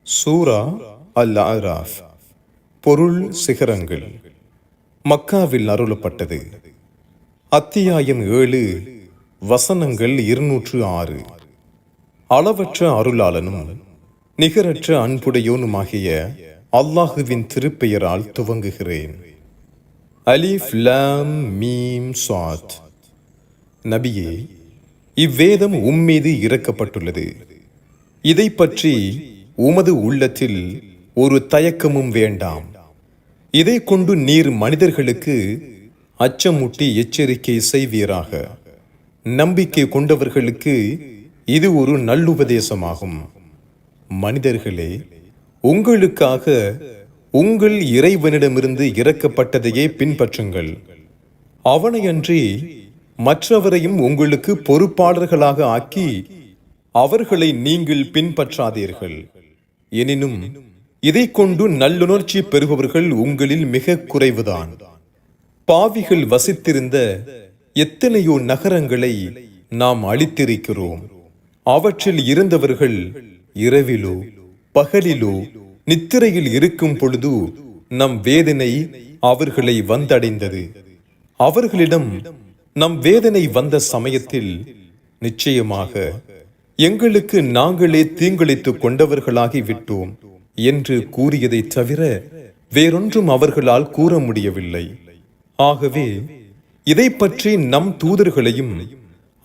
சூரா அல்-அராஃப். பொருள் சிகரங்கள். மக்காவில் அருளப்பட்டது. அத்தியாயம் 7, வசனங்கள் 206. அளவற்ற அருளாளனும் நிகரற்ற அன்புடையோனுமாகிய அல்லாஹுவின் திருப்பெயரால் துவங்குகிறேன். அலிஃப் லாம் மீம் ஸாத். நபியே, இவ்வேதம் உம்மீது இறக்கப்பட்டுள்ளது. இதை பற்றி உமது உள்ளத்தில் ஒரு தயக்கமும் வேண்டாம். இதை கொண்டு நீர் மனிதர்களுக்கு அச்சமூட்டி எச்சரிக்கை செய்வீராக. நம்பிக்கை கொண்டவர்களுக்கு இது ஒரு நல்லுபதேசமாகும். மனிதர்களே, உங்களுக்காக உங்கள் இறைவனிடமிருந்து இறக்கப்பட்டதையே பின்பற்றுங்கள். அவனையன்றி மற்றவரையும் உங்களுக்கு பொறுப்பாளர்களாக ஆக்கி அவர்களை நீங்கள் பின்பற்றாதீர்கள். எனினும் இதை கொண்டு நல்லுணர்ச்சி பெறுபவர்கள் உங்களில் மிக குறைவுதான். பாவிகள் வசித்திருந்த எத்தனையோ நகரங்களை நாம் அழித்திருக்கிறோம். அவற்றில் இருந்தவர்கள் இரவிலோ பகலிலோ நித்திரையில் இருக்கும் பொழுது நம் வேதனை அவர்களை வந்தடைந்தது. அவர்களிடம் நம் வேதனை வந்த சமயத்தில், நிச்சயமாக எங்களுக்கு நாங்களே தீங்கிழைத்துக் கொண்டவர்களாகி விட்டோம் என்று கூறியதை தவிர வேறொன்றும் அவர்களால் கூற முடியவில்லை. ஆகவே இதை பற்றி நம் தூதர்களையும்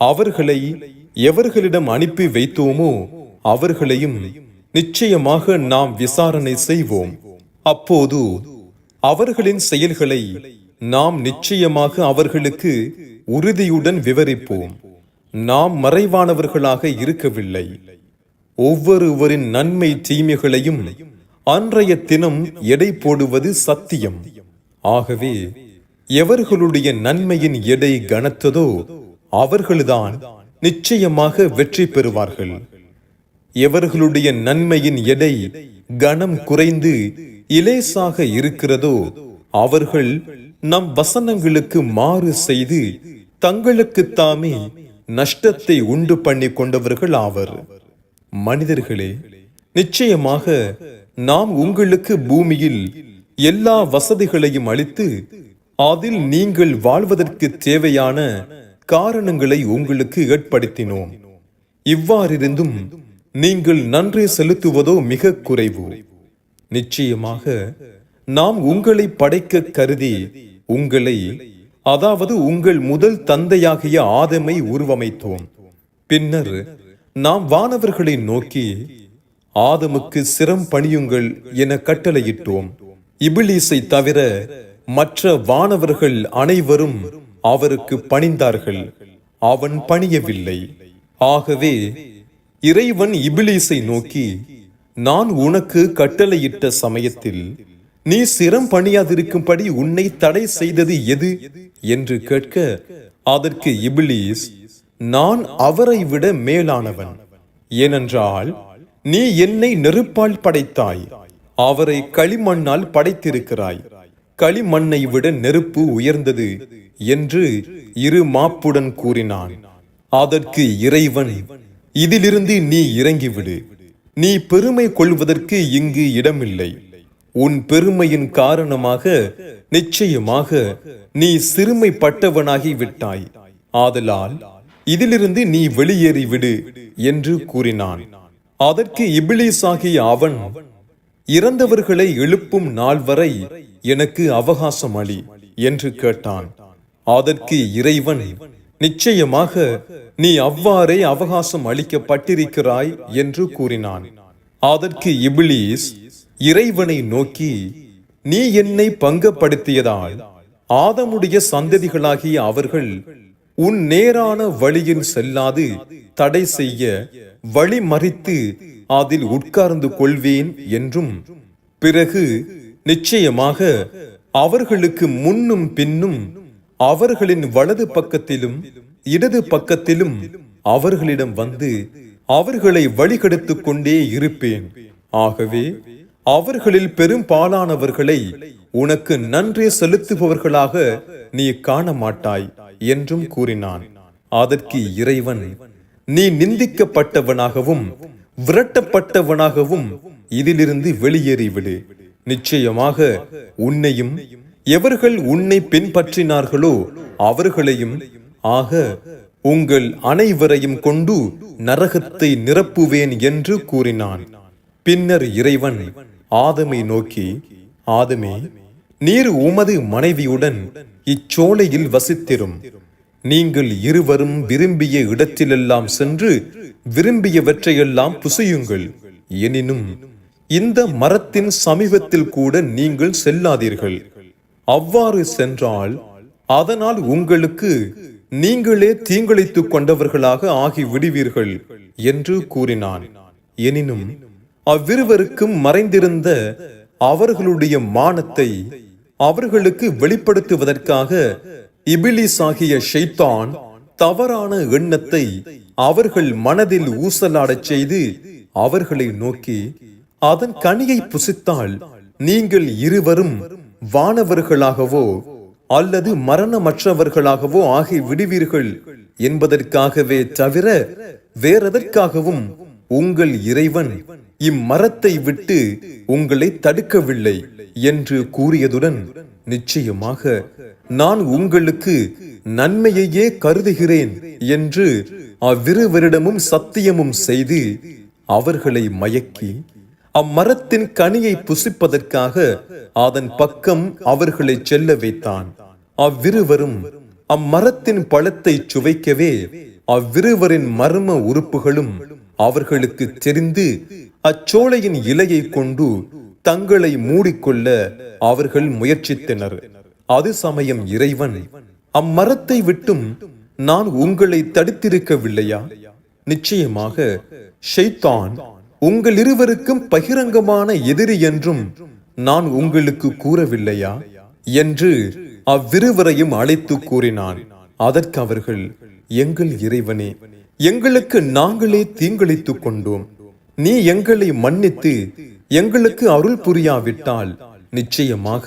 அவர்களை எவர்களிடம் அனுப்பி வைத்தோமோ அவர்களையும் நிச்சயமாக நாம் விசாரணை செய்வோம். அப்போது அவர்களின் செயல்களை நாம் நிச்சயமாக அவர்களுக்கு உறுதியுடன் விவரிப்போம். நாம் மறைவானவர்களாக இருக்கவில்லை. ஒவ்வொருவரின் நன்மை தீமைகளையும் அன்றைய தினம் எடை போடுவது சத்தியம். ஆகவே எவர்களுடைய நன்மையின் எடை கனத்ததோ அவர்கள்தான் நிச்சயமாக வெற்றி பெறுவார்கள். எவர்களுடைய நன்மையின் எடை கனம் குறைந்து இலேசாக இருக்கிறதோ அவர்கள் நம் வசனங்களுக்கு மாறு செய்து தங்களுக்கு தாமே நஷ்டத்தை உண்டு பண்ணி கொண்டவர்கள் ஆவர். மனிதர்களே, நிச்சயமாக நாம் உங்களுக்கு பூமியில் எல்லா வசதிகளையும் அளித்து அதில் நீங்கள் வாழ்வதற்கு தேவையான காரணங்களை உங்களுக்கு ஏற்படுத்தினோம். இவ்வாறிருந்தும் நீங்கள் நன்றி செலுத்துவதோ மிக குறைவு. நிச்சயமாக நாம் உங்களை படைக்க கருதி உங்களை, அதாவது உங்கள் முதல் தந்தையாகிய ஆதமை உருவமைத்தோம். பின்னர் நாம் வானவர்களை நோக்கி ஆதமுக்கு சிரம் பணியுங்கள் என கட்டளையிட்டோம். இபிலீசை தவிர மற்ற வானவர்கள் அனைவரும் அவருக்கு பணிந்தார்கள். அவன் பணியவில்லை. ஆகவே இறைவன் இபிலீசை நோக்கி, நான் உனக்கு கட்டளையிட்ட சமயத்தில் நீ சிரம் பணியாதிருக்கும்படி உன்னை தடை செய்தது எது என்று கேட்க, அதற்கு இபிலீஸ், நான் அவரை விட மேலானவன். ஏனென்றால் நீ என்னை நெருப்பால் படைத்தாய், அவரை களிமண்ணால் படைத்திருக்கிறாய். களிமண்ணை விட நெருப்பு உயர்ந்தது என்று இரு மாப்புடன் கூறினான். அதற்கு இறைவன், இதிலிருந்து நீ இறங்கிவிடு. நீ பெருமை கொள்வதற்கு இங்கு இடமில்லை. உன் பெருமையின் காரணமாக நிச்சயமாக நீ சிறுமைப்பட்டவனாகி விட்டாய். ஆதலால் இதிலிருந்து நீ வெளியேறிவிடு என்று கூறினான். அதற்கு இபிலீஸ் ஆகிய அவன், இறந்தவர்களை எழுப்பும் நாள் வரை எனக்கு அவகாசம் அளி என்று கேட்டான். அதற்கு இறைவன், நிச்சயமாக நீ அவ்வாறே அவகாசம் அளிக்கப்பட்டிருக்கிறாய் என்று கூறினான். அதற்கு இபிலீஸ் இறைவனை நோக்கி, நீ என்னை பங்கப்படுத்தியதால் ஆதமுடைய சந்ததிகளாகிய அவர்கள் உன் நேரான வழியில் செல்லாது தடை செய்ய வழி மறித்து அதில் உட்கார்ந்து கொள்வேன் என்றும், பிறகு நிச்சயமாக அவர்களுக்கு முன்னும் பின்னும் அவர்களின் வலது பக்கத்திலும் இடது பக்கத்திலும் அவர்களிடம் வந்து அவர்களை வழிகெடுத்துக் கொண்டே இருப்பேன். ஆகவே அவர்களில் பெரும்பாலானவர்களை உனக்கு நன்றி செலுத்துபவர்களாக நீ காண மாட்டாய் என்றும் கூறினான். அதற்கு இறைவன், நீ நிந்திக்கப்பட்டவனாகவும் விரட்டப்பட்டவனாகவும் இதிலிருந்து வெளியேறிவிடு. நிச்சயமாக உன்னையும் எவர்கள் உன்னை பின்பற்றினார்களோ அவர்களையும், ஆக உங்கள் அனைவரையும் கொண்டு நரகத்தை நிரப்புவேன் என்று கூறினான். பின்னர் இறைவன் ஆதமை நோக்கி, ஆதமே, நீர் உமது மனைவியுடன் இச்சோலையில் வசித்திரும். நீங்கள் இருவரும் விரும்பிய இடத்திலெல்லாம் சென்று விரும்பியவற்றையெல்லாம் புசியுங்கள். எனினும் இந்த மரத்தின் சமீபத்தில் கூட நீங்கள் செல்லாதீர்கள். அவ்வாறு சென்றால் அதனால் உங்களுக்கு நீங்களே தீங்கிழைத்துக் கொண்டவர்களாக ஆகி விடுவீர்கள் என்று கூறினான். எனினும் அவ்விருவருக்கும் மறைந்திருந்த அவர்களுடைய மானத்தை அவர்களுக்கு வெளிப்படுத்துவதற்காக இபிலிஸ் ஆகிய ஷைத்தான் தவறான எண்ணத்தை அவர்கள் மனதில் ஊசலாடச் செய்து அவர்களை நோக்கி, அதன் கனியை புசித்தால் நீங்கள் இருவரும் வானவர்களாகவோ அல்லது மரணமற்றவர்களாகவோ ஆகி விடுவீர்கள் என்பதற்காகவே தவிர வேறெதற்காகவும் உங்கள் இறைவன் இம்மரத்தை விட்டு உங்களை தடுக்கவில்லை என்று கூறியதுடன், நிச்சயமாக நான் உங்களுக்கு நன்மையையே கருதுகிறேன் என்று அவ்விருவரிடமும் சத்தியமும் செய்து அவர்களை மயக்கி அம்மரத்தின் கனியை புசிப்பதற்காக அதன் பக்கம் அவர்களை செல்ல வைத்தான். அவ்விருவரும் அம்மரத்தின் பழத்தை சுவைக்கவே அவ்விருவரின் மர்ம உறுப்புகளும் அவர்களுக்கு தெரிந்து அச்சோலையின் இலையை கொண்டு தங்களை மூடிக்கொள்ள அவர்கள் முயற்சித்தனர். அது சமயம் இறைவன், அம்மரத்தை விட்டும் நான் உங்களை தடுத்திருக்கவில்லையா? நிச்சயமாக ஷைத்தான் உங்கள் இருவருக்கும் பகிரங்கமான எதிரி என்றும் நான் உங்களுக்கு கூறவில்லையா என்று அவ்விருவரையும் அழைத்து கூறினான். அதற்கு அவர்கள், எங்கள் இறைவனே, எங்களுக்கு நாங்களே தீங்கிழைத்துக் கொண்டோம். நீ எங்களை மன்னித்து எங்களுக்கு அருள் புரியாவிட்டால் நிச்சயமாக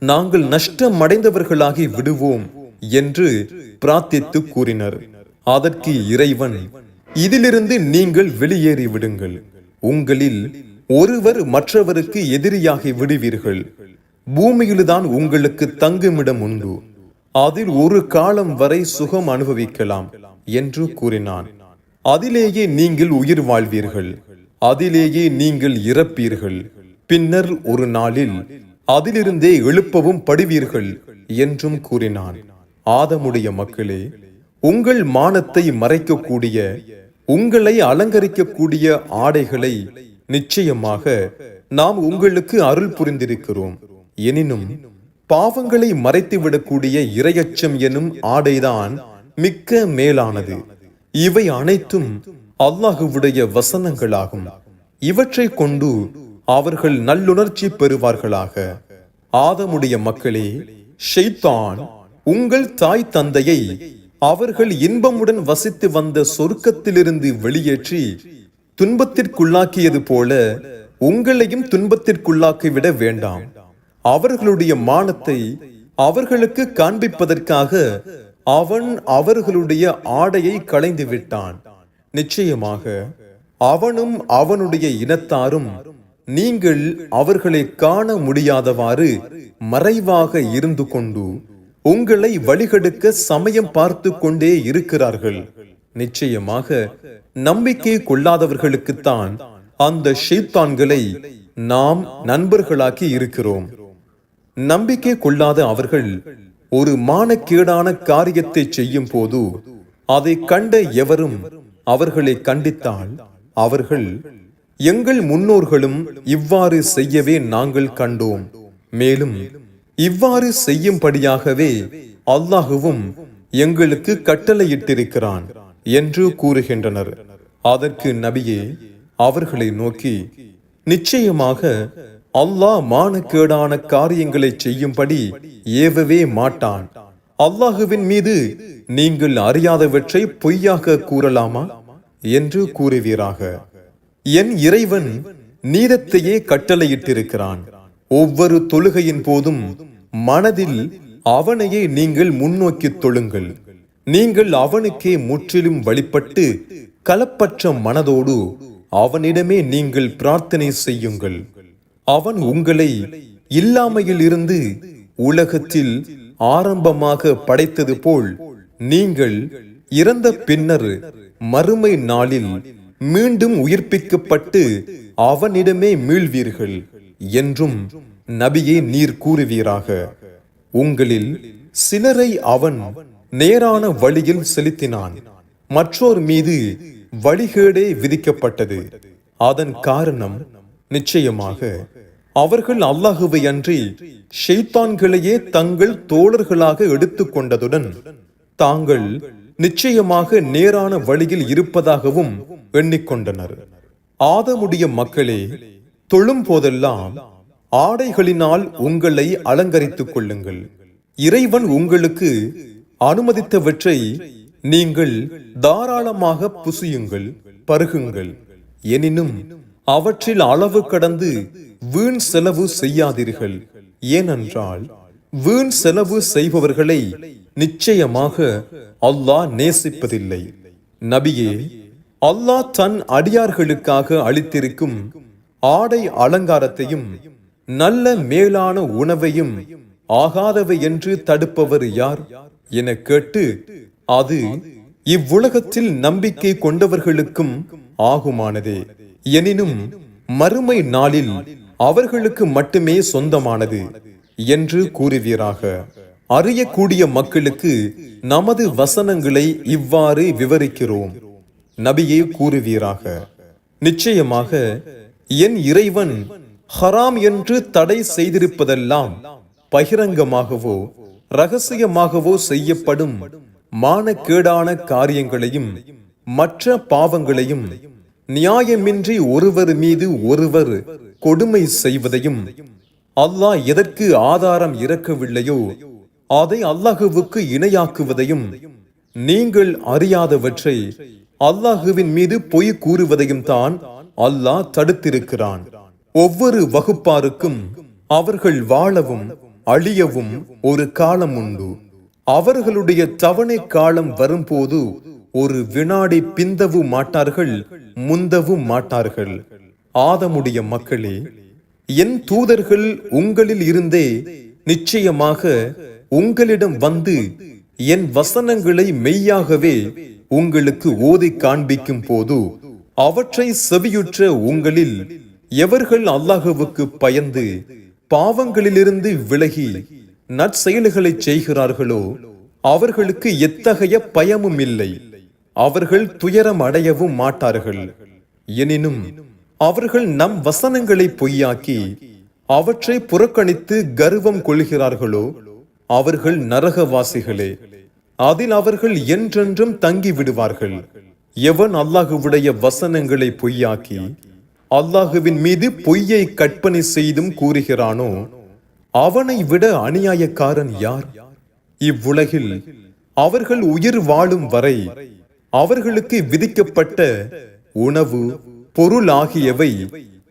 நாங்கள் நஷ்டம் அடைந்தவர்களாகி விடுவோம் என்று பிரார்த்தித்து கூறினர். அதற்கு இறைவன், இதிலிருந்து நீங்கள் வெளியேறி விடுங்கள். உங்களில் ஒருவர் மற்றவருக்கு எதிரியாகி விடுவீர்கள். பூமியில்தான் உங்களுக்கு தங்குமிடம் உண்டு. அதில் ஒரு காலம் வரை சுகம் அனுபவிக்கலாம் என்று கூறினான். அதிலேயே நீங்கள் உயிர் வாழ்வீர்கள், அதிலேயே நீங்கள் இறப்பீர்கள். பின்னர் ஒரு நாளில் அதிலிருந்தே எழுப்பவும் படுவீர்கள் என்றும் கூறினான். ஆதமுடைய மக்களே, உங்கள் மானத்தை மறைக்கக்கூடிய, உங்களை அலங்கரிக்கக்கூடிய ஆடைகளை நிச்சயமாக நாம் உங்களுக்கு அருள் புரிந்திருக்கிறோம். எனினும் பாவங்களை மறைத்துவிடக்கூடிய இரையச்சம் எனும் ஆடைதான் மிக்க மேலானது. இவை அனைத்தும் அல்லாஹுவுடைய வசனங்களாகும். இவற்றை கொண்டு அவர்கள் நல்லுணர்ச்சி பெறுவார்களாக. ஆதமுடைய மக்களே, ஷைத்தான் உங்கள் தாய் தந்தையை அவர்கள் இன்பமுடன் வசித்து வந்த சொர்க்கத்திலிருந்து வெளியேற்றி துன்பத்திற்குள்ளாக்கியது போல உங்களையும் துன்பத்திற்குள்ளாக்கிவிட வேண்டாம். அவர்களுடைய மானத்தை அவர்களுக்கு காண்பிப்பதற்காக அவன் அவர்களுடைய ஆடையை களைந்து விட்டான். நிச்சயமாக அவனும் அவனுடைய இனத்தாரும் நீங்கள் அவர்களை காண முடியாதவாறு மறைவாக இருந்து கொண்டு உங்களை வழிகெடுக்க சமயம் பார்த்து கொண்டே இருக்கிறார்கள். நிச்சயமாக நம்பிக்கை கொள்ளாதவர்களுக்குத்தான் அந்த ஷைத்தான்களை நாம் நண்பர்களாக்கி இருக்கிறோம். நம்பிக்கை கொள்ளாத அவர்கள் ஒரு மானக்கேடான காரியத்தை செய்யும் போது அதை கண்ட எவரும் அவர்களை கண்டித்தால் அவர்கள், எங்கள் முன்னோர்களும் இவ்வாறு செய்யவே நாங்கள் கண்டோம், மேலும் இவ்வாறு செய்யும்படியாகவே அல்லாஹுவும் எங்களுக்கு கட்டளையிட்டிருக்கிறான் என்று கூறுகின்றனர். அதற்கு நபியே அவர்களை நோக்கி, நிச்சயமாக அல்லாஹ் மானக்கேடான காரியங்களை செய்யும்படி ஏவவே மாட்டான். அல்லாஹுவின் மீது நீங்கள் அறியாதவற்றை பொய்யாக கூறலாமா என்று கூறுவீராக. என் இறைவன் நீதத்தையே கட்டளையிட்டிருக்கிறான். ஒவ்வொரு தொழுகையின் போதும் மனதில் அவனையே நீங்கள் முன்னோக்கி தொழுங்கள். நீங்கள் அவனுக்கே முற்றிலும் வழிபட்டு கலப்பற்ற மனதோடு அவனிடமே நீங்கள் பிரார்த்தனை செய்யுங்கள். அவன் உங்களை இல்லாமையில் இருந்து உலகத்தில் ஆரம்பமாக படைத்தது போல் நீங்கள் இறந்த பின்னர் மறுமை நாளில் மீண்டும் உயிர்ப்பிக்கப்பட்டு அவனிடமே மீள்வீர்கள் என்றும் நபியே நீர் கூறுவீராக. உங்களில் சிலரை அவன் நேரான வழியில் செலுத்தினான், மற்றோர் மீது வழிகேடே விதிக்கப்பட்டது. அதன் காரணம் நிச்சயமாக அவர்கள் அல்லாஹுவை அன்றி ஷைத்தான்களையே தங்கள் தோழர்களாக எடுத்துக் கொண்டதுடன் தாங்கள் நிச்சயமாக நேரான வழியில் இருப்பதாகவும் எண்ணிக்கொண்டனர். ஆதமுடைய மக்களே, தொழும் போதெல்லாம் ஆடைகளினால் உங்களை அலங்கரித்துக் கொள்ளுங்கள். இறைவன் உங்களுக்கு அனுமதித்தவற்றை நீங்கள் தாராளமாக புசியுங்கள், பருகுங்கள். எனினும் அவற்றில் அளவு கடந்து வீண் செலவு செய்யாதீர்கள். ஏனென்றால் வீண் செலவு செய்பவர்களை நிச்சயமாக அல்லாஹ் நேசிப்பதில்லை. நபியே, அல்லாஹ் தன் அடியார்களுக்காக அளித்திருக்கும் ஆடை அலங்காரத்தையும் நல்ல மேலான உணவையும் ஆகாதவை என்று தடுப்பவர் யார் என கேட்டு, அது இவ்வுலகத்தில் நம்பிக்கை கொண்டவர்களுக்கும் ஆகுமானதே. எனினும் மறுமை நாளில் அவர்களுக்கு மட்டுமே சொந்தமானது என்று கூறுவீராக. அறியக்கூடிய மக்களுக்கு நமது வசனங்களை இவ்வாறு விவரிக்கிறோம். நபியே கூறுவீராக, நிச்சயமாக என் இறைவன் ஹராம் என்று தடை செய்திருப்பதெல்லாம் பகிரங்கமாகவோ இரகசியமாகவோ செய்யப்படும் மானக்கேடான காரியங்களையும் மற்ற பாவங்களையும் நியாயமின்றி ஒருவர் மீது ஒருவர் கொடுமை செய்வதையும் அல்லாஹ் எதற்கு ஆதாரம் இறக்கவில்லையோ அதை அல்லாஹுவுக்கு இணையாக்குவதையும் நீங்கள் அறியாதவற்றை அல்லாஹுவின் மீது பொய் கூறுவதையும் தான் அல்லாஹ் தடுத்திருக்கிறான். ஒவ்வொரு வகுப்பாருக்கும் அவர்கள் வாழவும் அழியவும் ஒரு காலம் உண்டு. அவர்களுடைய தவணை காலம் வரும்போது ஒரு வினாடி பிந்தவும் மாட்டார்கள், முந்தவும் மாட்டார்கள். ஆதமுடைய மக்களே, என் தூதர்கள் உங்களில் இருந்தே நிச்சயமாக உங்களிடம் வந்து என் வசனங்களை மெய்யாகவே உங்களுக்கு ஓதி காண்பிக்கும் போது அவற்றை செவியுற்ற உங்களில் எவர்கள் அல்லாஹுவுக்கு பயந்து பாவங்களிலிருந்து விலகி நற்செயல்களை செய்கிறார்களோ அவர்களுக்கு எத்தகைய பயமும் இல்லை. அவர்கள் துயரம் அடையவும் மாட்டார்கள். எனினும் அவர்கள் நம் வசனங்களை பொய்யாக்கி அவற்றை புறக்கணித்து கர்வம் கொள்கிறார்களோ அவர்கள் நரகவாசிகளே. அதில் அவர்கள் என்றென்றும் தங்கி விடுவார்கள். எவன் அல்லாஹுவுடைய வசனங்களை பொய்யாக்கி அல்லாஹுவின் மீது பொய்யை கற்பனை செய்தும் கூறுகிறானோ அவனை விட அநியாயக்காரன் யார்? இவ்வுலகில் அவர்கள் உயிர் வாழும் வரை அவர்களுக்கு விதிக்கப்பட்ட உணவு, பொருள் ஆகியவை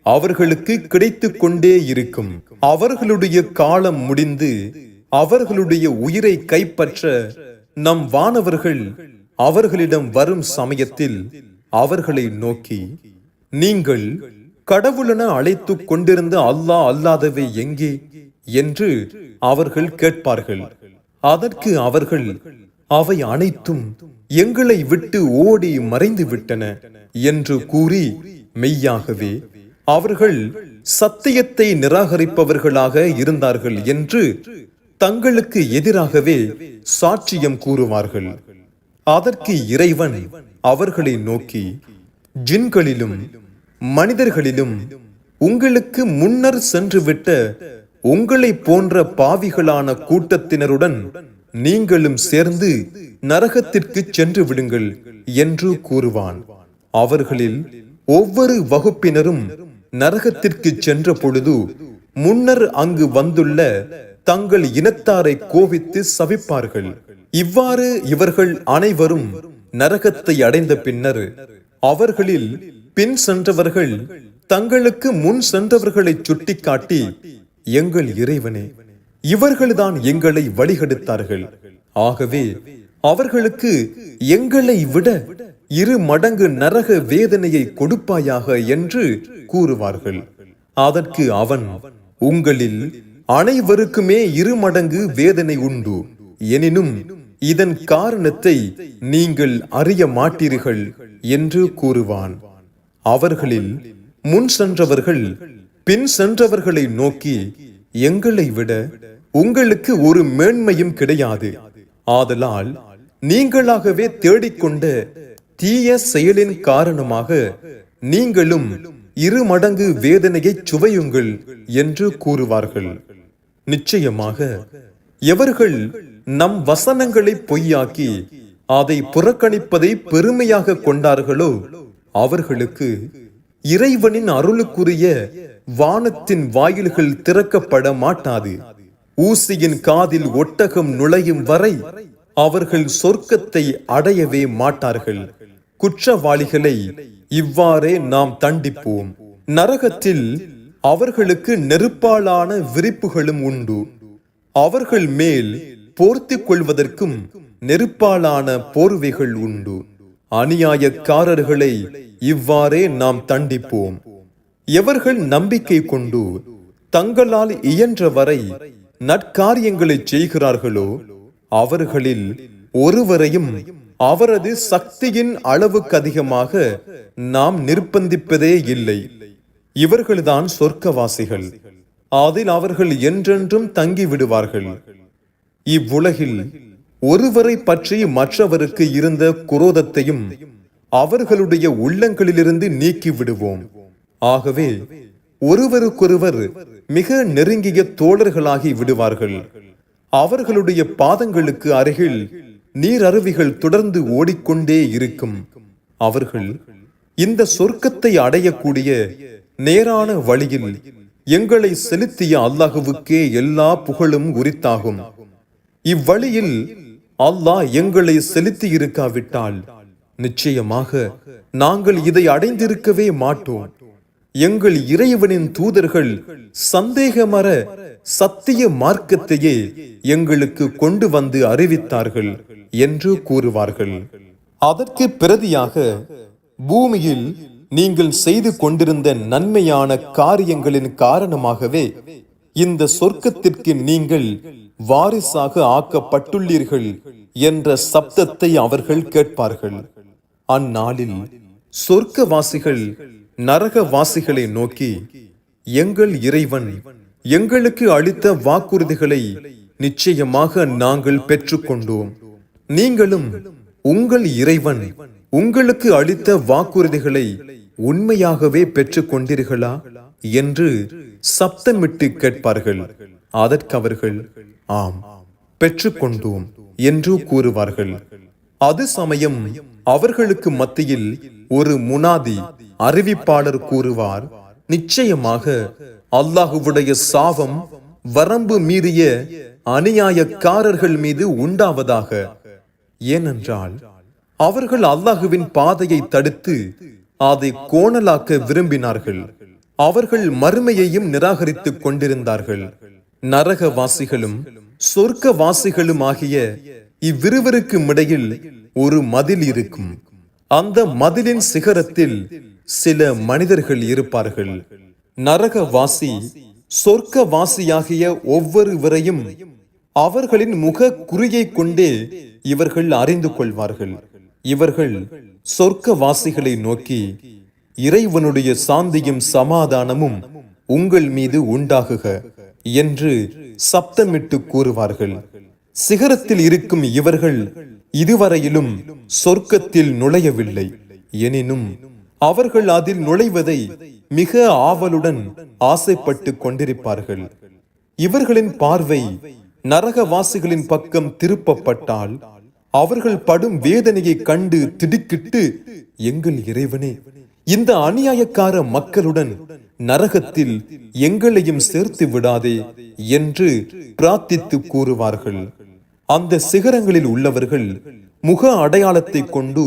அவர்களுக்கு கிடைத்துக் கொண்டே இருக்கும். அவர்களுடைய காலம் முடிந்து அவர்களுடைய உயிரை கைப்பற்ற நம் வானவர்கள் அவர்களிடம் வரும் சமயத்தில் அவர்களை நோக்கி, நீங்கள் கடவுளென அழைத்துக் கொண்டிருந்த அல்லாஹ் அல்லாதவை எங்கே என்று அவர்கள் கேட்பார்கள். அதற்கு அவர்கள், அவை அனைத்தும் எங்களை விட்டு ஓடி மறைந்து விட்டன என்று கூறி, மெய்யாகவே அவர்கள் சத்தியத்தை நிராகரிப்பவர்களாக இருந்தார்கள் என்று தங்களுக்கு எதிராகவே சாட்சியம் கூறுவார்கள். அதற்கு இறைவன் அவர்களை நோக்கி, ஜின்களிலும் மனிதர்களிலும் உங்களுக்கு முன்னர் சென்றுவிட்ட உங்களை போன்ற பாவிகளான கூட்டத்தினருடன் நீங்களும் சேர்ந்து நரகத்திற்கு சென்று விடுங்கள் என்று கூறுவான். அவர்களில் ஒவ்வொரு வகுப்பினரும் நரகத்திற்கு சென்ற பொழுது முன்னர் அங்கு வந்துள்ள தங்கள் இனத்தாரை கோபித்து சபிப்பார்கள். இவ்வாறு இவர்கள் அனைவரும் நரகத்தை அடைந்த பின்னர் அவர்களில் பின் சென்றவர்கள் தங்களுக்கு முன் சென்றவர்களை சுட்டிக்காட்டி, எங்கள் இறைவனே, இவர்கள்தான் எங்களை வழிகெடுத்தார்கள். ஆகவே அவர்களுக்கு எங்களை விட 2 மடங்கு நரக வேதனையை கொடுப்பாயாக என்று கூறுவார்கள். அதற்கு அவன், உங்களில் அனைவருக்குமே 2 மடங்கு வேதனை உண்டு, எனினும் இதன் காரணத்தை நீங்கள் அறிய மாட்டீர்கள் என்று கூறுவான். அவர்களில் முன் சென்றவர்கள் பின் சென்றவர்களை நோக்கி, எங்களை விட உங்களுக்கு ஒரு மேன்மையும் கிடையாது, ஆதலால் நீங்களாகவே தேடிக்கொண்ட தீய செயலின் காரணமாக நீங்களும் 2 மடங்கு வேதனையை சுவையுங்கள் என்று கூறுவார்கள். நிச்சயமாக எவர்கள் நம் வசனங்களை பொய்யாக்கி அதை புறக்கணிப்பதை பெருமையாக கொண்டார்களோ அவர்களுக்கு இறைவனின் அருளுக்குரிய வானத்தின் வாயில்கள் திறக்கப்பட மாட்டாது. ஊசியின் காதில் ஒட்டகம் நுழையும் வரை அவர்கள் சொர்க்கத்தை அடையவே மாட்டார்கள். குற்றவாளிகளை இவ்வாறே நாம் தண்டிப்போம். நரகத்தில் அவர்களுக்கு நெருப்பாலான விரிப்புகளும் உண்டு. அவர்கள் மேல் போர்த்திக் கொள்வதற்கும் நெருப்பாலான போர்வைகள் உண்டு. அநியாயக்காரர்களை இவ்வாறே நாம் தண்டிப்போம். எவர்கள் நம்பிக்கை கொண்டு தங்களால் இயன்ற வரை நற்காரியங்களை செய்கிறார்களோ அவர்களில் ஒருவரையும் அவரது சக்தியின் அளவுக்கு அதிகமாக நாம் நிர்பந்திப்பதே இல்லை. இவர்கள்தான் சொர்க்கவாசிகள். அதில் அவர்கள் என்றென்றும் தங்கி விடுவார்கள். இவ்வுலகில் ஒருவரை பற்றி மற்றவருக்கு இருந்த குரோதத்தையும் அவர்களுடைய உள்ளங்களிலிருந்து நீக்கி விடுவோம். ஆகவே ஒருவருக்கொருவர் மிக நெருங்கிய தோழர்களாகி விடுவார்கள். அவர்களுடைய பாதங்களுக்கு அருகில் நீர் அருவிகள் தொடர்ந்து ஓடிக்கொண்டே இருக்கும். அவர்கள் இந்த சொர்க்கத்தை அடையக்கூடிய நேரான வழியில் எங்களை செலுத்திய அல்லாஹுவுக்கே எல்லா புகழும் உரித்தாகும். இவ்வழியில் அல்லாஹ் எங்களை செலுத்தி இருக்காவிட்டால் நிச்சயமாக நாங்கள் இதை அடைந்திருக்கவே மாட்டோம். எங்கள் இறைவனின் தூதர்கள் சந்தேகமற சத்திய மார்க்கத்தையே எங்களுக்கு கொண்டு வந்து அறிவித்தார்கள் என்று கூறுவார்கள். அதற்கு பிரதியாக பூமியில் நீங்கள் செய்து கொண்டிருந்த நன்மையான காரியங்களின் காரணமாகவே இந்த சொர்க்கத்திற்கு நீங்கள் வாரிசாக ஆக்கப்பட்டுள்ளீர்கள் என்ற சப்தத்தை அவர்கள் கேட்பார்கள். அந்நாளில் சொர்க்கவாசிகள் நரகவாசிகளை நோக்கி, எங்கள் இறைவன் எங்களுக்கு அளித்த வாக்குறுதிகளை நிச்சயமாக நாங்கள் பெற்றுக்கொண்டோம். நீங்களும் உங்கள் இறைவன் உங்களுக்கு அளித்த வாக்குறுதிகளை உண்மையாகவே பெற்றுக் கொண்டீர்களா என்று சப்தமிட்டு கேட்பார்கள். அதற்கு அவர்கள், ஆம், பெற்றுக்கொண்டோம் என்று கூறுவார்கள். அது சமயம் அவர்களுக்கு மத்தியில் ஒரு முனாதி அறிவிப்பாளர் கூறுவார், நிச்சயமாக அல்லாஹுவுடைய சாபம் வரம்பு மீறிய அநியாயக்காரர்கள் மீது உண்டாவதாக. ஏனென்றால் அவர்கள் அல்லாஹுவின் பாதையை தடுத்து அதை கோணலாக்க விரும்பினார்கள். அவர்கள் மறுமையையும் நிராகரித்துக் கொண்டிருந்தார்கள். நரகவாசிகளும் சொர்க்கவாசிகளும் ஆகிய இவ்விருவருக்கும் இடையில் ஒரு மதில் இருக்கும். அந்த மதிலின் சிகரத்தில் சில மனிதர்கள் இருப்பார்கள். நரகவாசி சொர்க்கவாசியாகிய ஒவ்வொருவரையும் அவர்களின் முக குறியை கொண்டே இவர்கள் அறிந்து கொள்வார்கள். இவர்கள் சொர்க்கவாசிகளை நோக்கி, இறைவனுடைய சாந்தியும் சமாதானமும் உங்கள் மீது உண்டாகுக என்று சப்தமிட்டு கூறுவார்கள். சிகரத்தில் இருக்கும் இவர்கள் இதுவரையிலும் சொர்க்கத்தில் நுழையவில்லை. எனினும் அவர்கள் அதில் நுழைவதை மிக ஆவலுடன் ஆசைப்பட்டு கொண்டிருப்பார்கள். இவர்களின் பார்வை நரகவாசிகளின் பக்கம் திருப்பப்பட்டால் அவர்கள் படும் வேதனையை கண்டு திடுக்கிட்டு, எங்கள் இறைவனே, இந்த அநியாயக்கார மக்களுடன் நரகத்தில் எங்களையும் சேர்த்து விடாதே என்று பிரார்த்தித்து கூறுவார்கள். அந்த சிகரங்களில் உள்ளவர்கள் முக அடையாளத்தை கொண்டு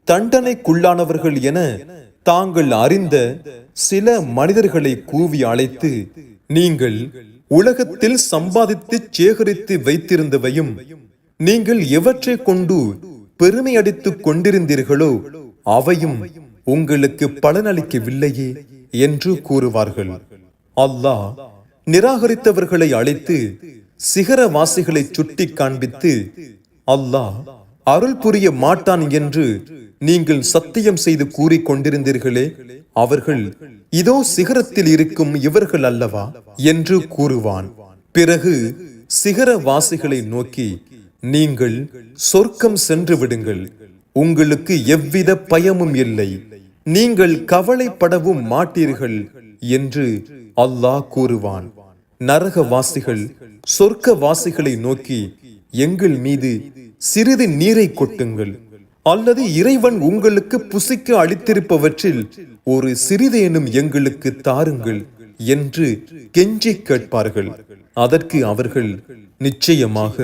தண்டனைக்குள்ளானவர்கள் என தாங்கள் அறிந்த சில மனிதர்களை கூவி அழைத்து, நீங்கள் உலகத்தில் சம்பாதித்து சேகரித்து வைத்திருந்தவையும் நீங்கள் எவற்றை கொண்டு பெருமை அடித்துக் கொண்டிருந்தீர்களோ அவையும் உங்களுக்கு பலனளிக்கவில்லையே என்று கூறுவார்கள். அல்லாஹ் நிராகரித்தவர்களை அழைத்து சிகரவாசிகளை சுட்டி காண்பித்து, அல்லாஹ் அருள் புரிய மாட்டான் என்று நீங்கள் சத்தியம் செய்து கூறிக்கொண்டிருந்தீர்களே, அவர்கள் இதோ சிகரத்தில் இருக்கும் இவர்கள் அல்லவா என்று கூறுவான். பிறகு சிகரவாசிகளை நோக்கி, நீங்கள் சொர்க்கம் சென்று விடுங்கள், உங்களுக்கு எவ்வித பயமும் இல்லை, நீங்கள் கவலைப்படவும் மாட்டீர்கள் என்று அல்லாஹ் கூறுவான். நரகவாசிகள் சொர்க்கவாசிகளை நோக்கி, எங்கள் மீது சிறிது நீரை கொட்டுங்கள், அல்லது இறைவன் உங்களுக்கு புசிக்க அளித்திருப்பவற்றில் ஒரு சிறிதேனும் எங்களுக்கு தாருங்கள் என்று கெஞ்சி கேட்பார்கள். அதற்கு அவர்கள், நிச்சயமாக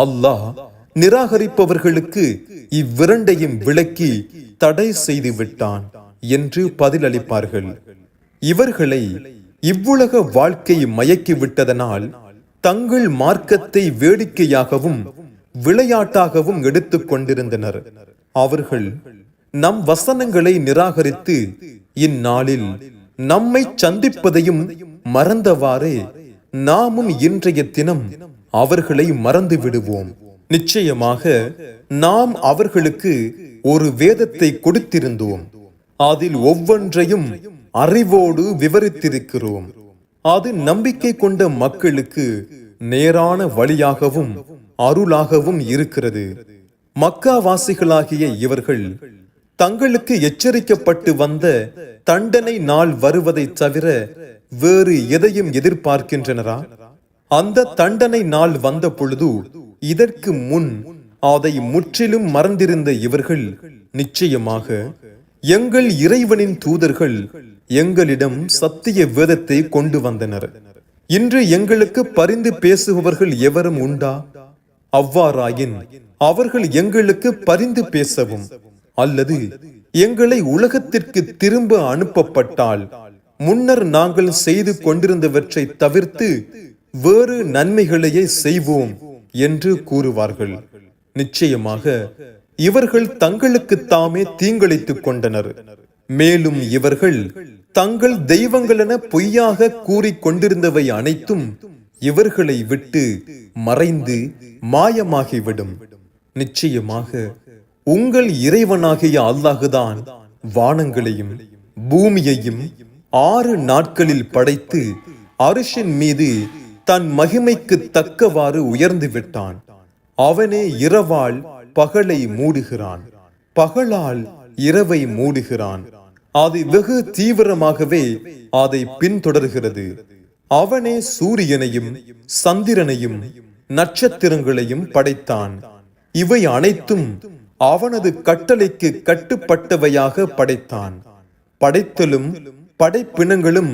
அல்லாஹ் நிராகரிப்பவர்களுக்கு இவ்விரண்டையும் விளக்கி தடை செய்து விட்டான் என்று பதிலளிப்பார்கள். இவர்களை இவ்வுலக வாழ்க்கை மயக்கி விட்டதனால் தங்கள் மார்க்கத்தை வேடிக்கையாகவும் விளையாட்டாகவும் எடுத்துக் கொண்டிருந்தனர். அவர்கள் நம் வசனங்களை நிராகரித்து இந்நாளில் நம்மை சந்திப்பதையும் மறந்தவாறே நாமும் இன்றைய தினம் அவர்களை மறந்து விடுவோம். நிச்சயமாக நாம் அவர்களுக்கு ஒரு வேதத்தை கொடுத்திருந்தோம், அதில் ஒவ்வொன்றையும் அறிவோடு விவரித்திருக்கிறோம். அது நம்பிக்கை கொண்ட மக்களுக்கு நேரான வழியாகவும் அருளாகவும் இருக்கிறது. மக்காவாசிகளாகிய இவர்கள் தங்களுக்கு எச்சரிக்கப்பட்டு வந்த தண்டனை நாள் வருவதை தவிர வேறு எதையும் எதிர்பார்க்கின்றனரா? அந்த தண்டனை நாள் வந்த பொழுது இதற்கு முன் அதை முற்றிலும் மறந்திருந்த இவர்கள், நிச்சயமாக எங்கள் இறைவனின் தூதர்கள் எங்களிடம் சத்திய வேதத்தை கொண்டு வந்தனர், இன்று எங்களுக்கு பரிந்து பேசுபவர்கள் எவரும் உண்டா? அவ்வாறாயின் அவர்கள் எங்களுக்கு பரிந்து பேசவும், அல்லது எங்களை உலகத்திற்கு திரும்ப அனுப்பப்பட்டால் முன்னர் நாங்கள் செய்து கொண்டிருந்தவற்றை தவிர்த்து வேறு நன்மைகளையே செய்வோம் என்று கூறுவார்கள். நிச்சயமாக இவர்கள் தங்களுக்கு தாமே தீங்கிழைத்துக் கொண்டனர். மேலும் இவர்கள் தங்கள் தெய்வங்களென பொய்யாக கூறிக் கொண்டிருந்தவை அனைத்தும் இவர்களை விட்டு மறைந்து மாயமாகிவிடும். நிச்சயமாக உங்கள் இறைவனாகிய அல்லாஹுதான் வானங்களையும் பூமியையும் 6 நாட்களில் படைத்து அரிஷின் மீது தன் மகிமைக்கு தக்கவாறு உயர்ந்து விட்டான். அவனே இரவால் பகலை மூடுகிறான், பகலால் இரவை மூடுகிறான். அது வெகு தீவிரமாகவே அதை பின்தொடர்கிறது. அவனே சூரியனையும் சந்திரனையும் நட்சத்திரங்களையும் படைத்தான். இவை அனைத்தும் அவனது கட்டளைக்கு கட்டுப்பட்டவையாக படைத்தான். படைத்தலும் படைப்பினங்களும்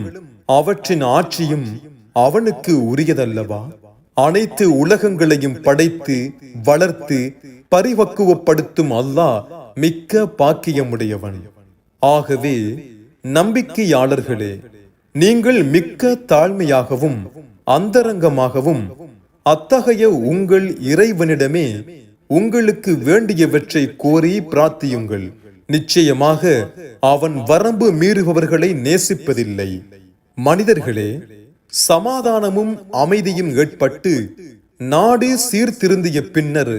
அவற்றின் ஆட்சியும் அவனுக்கு உரியதல்லவா? அனைத்து உலகங்களையும் படைத்து வளர்த்து பரிபக்குவப்படுத்தும் அல்லாஹ் மிக்க பாக்கியமுடையவன். ஆகவே நம்பிக்கையாளர்களே, நீங்கள் மிக்க தாழ்மையாகவும் அந்தரங்கமாகவும் அத்தகைய உங்கள் இறைவனிடமே உங்களுக்கு வேண்டியவற்றை கோரி பிரார்த்தியுங்கள். நிச்சயமாக அவன் வரம்பு மீறுபவர்களை நேசிப்பதில்லை. மனிதர்களே, சமாதானமும் அமைதியும் ஏற்பட்டு நாடு சீர்திருந்திய பின்னர்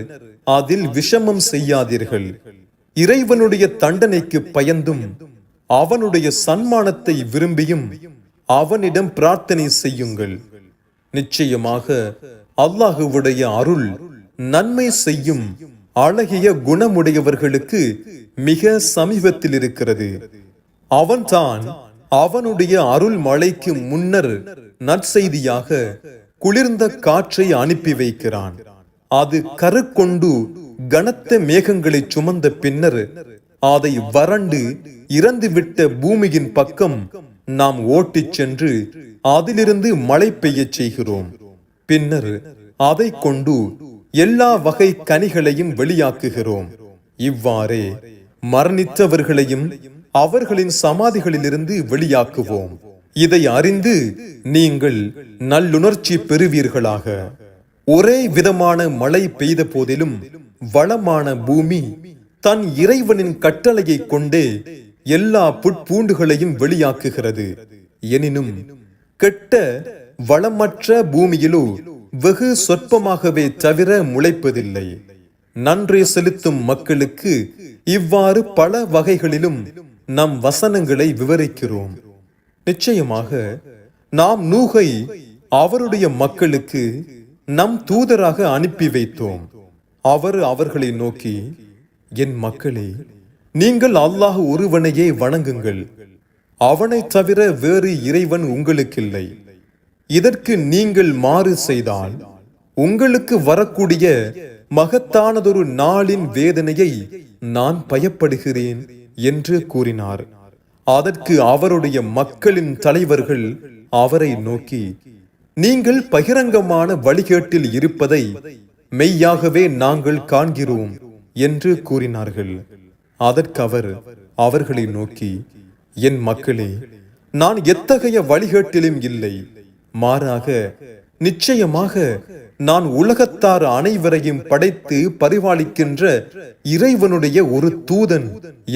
அதில் விஷமம் செய்யாதீர்கள். இறைவனுடைய தண்டனைக்கு பயந்தும் அவனுடைய சன்மானத்தை விரும்பியும் அவனிடம் பிரார்த்தனை செய்யுங்கள். நிச்சயமாக அல்லாஹுவுடைய அருள் நன்மை செய்யும் அழகிய குணமுடையவர்களுக்கு மிக சமீபத்தில் இருக்கிறது. அவன்தான் அவனுடைய அருள் மழைக்கு முன்னர் நற்செய்தியாக குளிர்ந்த காற்றை அனுப்பி வைக்கிறான். அது கருக்கொண்டு கனத்த மேகங்களை சுமந்த பின்னர் அதை வறண்டு இறந்துவிட்ட பூமியின் பக்கம் நாம் ஓட்டிச் சென்று அதிலிருந்து மழை பெய்யச் செய்கிறோம். பின்னர் அதை கொண்டு எல்லா வகை கனிகளையும் வெளியாக்குகிறோம். இவ்வாறே மரணித்தவர்களையும் அவர்களின் சமாதிகளிலிருந்து வெளியாக்குவோம். இதை அறிந்து நீங்கள் நல்லுணர்ச்சி பெறுவீர்களாக. ஒரே விதமான மழை பெய்த போதிலும் வளமான பூமி தன் இறைவனின் கட்டளையை கொண்டே எல்லா புட்பூண்டுகளையும் வெளியாக்குகிறது. எனினும் கெட்ட வளமற்ற பூமியிலோ வெகு சொற்பமாகவே தவிர முளைப்பதில்லை. நன்றி செலுத்தும் மக்களுக்கு இவ்வாறு பல வகைகளிலும் நம் வசனங்களை விவரிக்கிறோம். நிச்சயமாக நாம் நூகை அவருடைய மக்களுக்கு நம் தூதராக அனுப்பி வைத்தோம். அவர் அவர்களை நோக்கி, என் மக்களே, நீங்கள் அல்லாஹ் ஒருவனையே வணங்குங்கள். அவனை தவிர வேறு இறைவன் உங்களுக்கில்லை. இதற்கு நீங்கள் மாறு செய்தால் உங்களுக்கு வரக்கூடிய மகத்தானதொரு நாளின் வேதனையை நான் பயப்படுகிறேன் என்று கூறினார். அதற்கு அவருடைய மக்களின் தலைவர்கள் அவரை நோக்கி, நீங்கள் பகிரங்கமான வழிகேட்டில் இருப்பதை மெய்யாகவே நாங்கள் காண்கிறோம் என்று கூறினார்கள். அதற்கு அவர் அவர்களை நோக்கி, என் மக்களே, நான் எத்தகைய வழிகேட்டிலும் இல்லை. மாறாக நிச்சயமாக நான் உலகத்தார் அனைவரையும் படைத்து பரிபாலிக்கின்ற இறைவனுடைய ஒரு தூதன்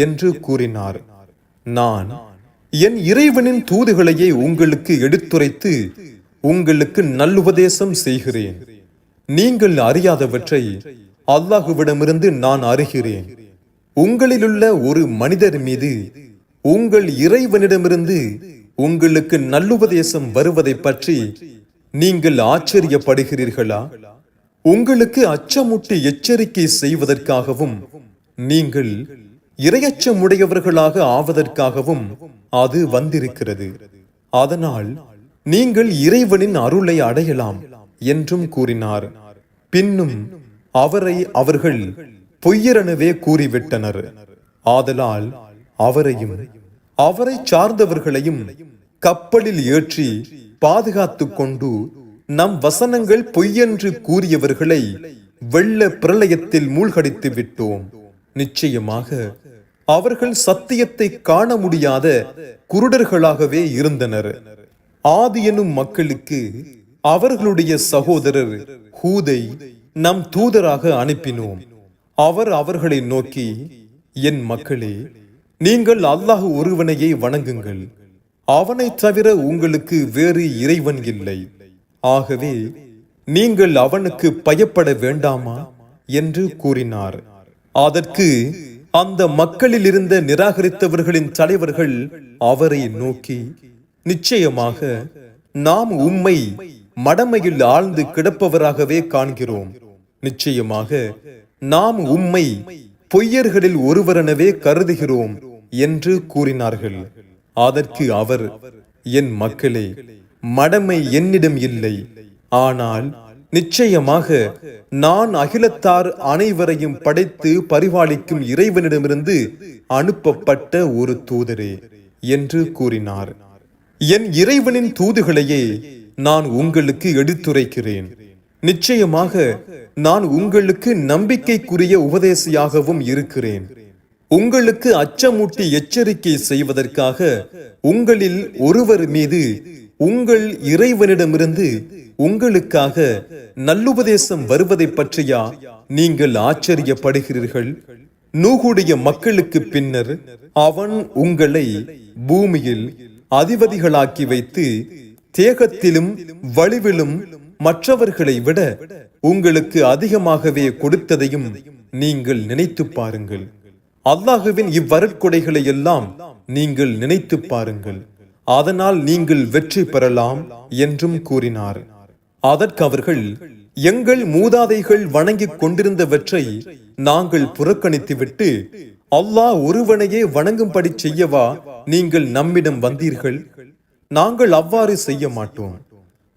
என்று கூறினார். நான் என் இறைவனின் தூதுகளையே உங்களுக்கு எடுத்துரைத்து உங்களுக்கு நல்லுபதேசம் செய்கிறேன். நீங்கள் அறியாதவற்றை அல்லாஹுவிடமிருந்து நான் அறிகிறேன். உங்களிலுள்ள ஒரு மனிதர் மீது உங்கள் இறைவனிடமிருந்து உங்களுக்கு நல்லுபதேசம் வருவதை பற்றி நீங்கள் ஆச்சரியப்படுகிறீர்களா? உங்களுக்கு அச்சமூட்டி எச்சரிக்கை செய்வதற்காகவும் நீங்கள் இரையச்சமுடையவர்களாக ஆவதற்காகவும் அது வந்திருக்கிறது. அதனால் நீங்கள் இறைவனின் அருளை அடையலாம் என்றும் கூறினார். பின்னும் அவரை அவர்கள் பொய்யரெனவே கூறிவிட்டனர். ஆதலால் அவரையும் அவரை சார்ந்தவர்களையும் கப்பலில் ஏற்றி பாதுகாத்து கொண்டு நம் வசனங்கள் பொய்யென்று கூறியவர்களை வெள்ள பிரளயத்தில் மூழ்கடித்து விட்டோம். நிச்சயமாக அவர்கள் சத்தியத்தை காண முடியாத குருடர்களாகவே இருந்தனர். ஆதி எனும் மக்களுக்கு அவர்களுடைய சகோதரர் ஹூதை நம் தூதராக அனுப்பினோம். அவர் அவர்களை நோக்கி, என் மக்களே, நீங்கள் அல்லாஹ் ஒருவனையே வணங்குங்கள். அவனை தவிர உங்களுக்கு வேறு இறைவன் இல்லை. ஆகவே நீங்கள் அவனுக்கு பயப்பட வேண்டாமா என்று கூறினார். அதற்கு அந்த மக்களில் இருந்த நிராகரித்தவர்களின் தலைவர்கள் அவரை நோக்கி, நிச்சயமாக நாம் உம்மை மடமையில் ஆழ்ந்து கிடப்பவராகவே காண்கிறோம். நிச்சயமாக நாம் உம்மை பொய்யர்களில் ஒருவரெனவே கருதுகிறோம் என்று கூறினார்கள். அதற்கு அவர், என் மக்களே, மடமை என்னிடம் இல்லை. ஆனால் நிச்சயமாக நான் அகிலத்தார் அனைவரையும் படைத்து பரிபாலிக்கும் இறைவனிடமிருந்து அனுப்பப்பட்ட ஒரு தூதரே என்று கூறினார். என் இறைவனின் தூதுகளையே நான் உங்களுக்கு எடுத்துரைக்கிறேன். நிச்சயமாக நான் உங்களுக்கு நம்பிக்கைக்குரிய உபதேசியாகவும் இருக்கிறேன். உங்களுக்கு அச்சமூட்டி எச்சரிக்கை செய்வதற்காக உங்களில் ஒருவர் மீது உங்கள் இறைவனிடமிருந்து உங்களுக்காக நல்லுபதேசம் வருவதை பற்றியா நீங்கள் ஆச்சரியப்படுகிறீர்கள்? நூகுடைய மக்களுக்கு பின்னர் அவன் உங்களை பூமியில் அதிபதிகளாக்கி வைத்து தேகத்திலும் வலிவிலும் மற்றவர்களை விட உங்களுக்கு அதிகமாகவே கொடுத்ததையும் நீங்கள் நினைத்து பாருங்கள். அல்லாஹுவின் இவ்வருட்கொடைகளை எல்லாம் நீங்கள் நினைத்து பாருங்கள். அதனால் நீங்கள் வெற்றி பெறலாம் என்றும் கூறினார். அதற்கு அவர்கள், எங்கள் மூதாதைகள் வணங்கிக் கொண்டிருந்தவற்றை நாங்கள் புறக்கணித்துவிட்டு அல்லாஹ் ஒருவனையே வணங்கும்படி செய்யவா நீங்கள் நம்மிடம் வந்தீர்கள்? நாங்கள் அவ்வாறு செய்ய மாட்டோம்.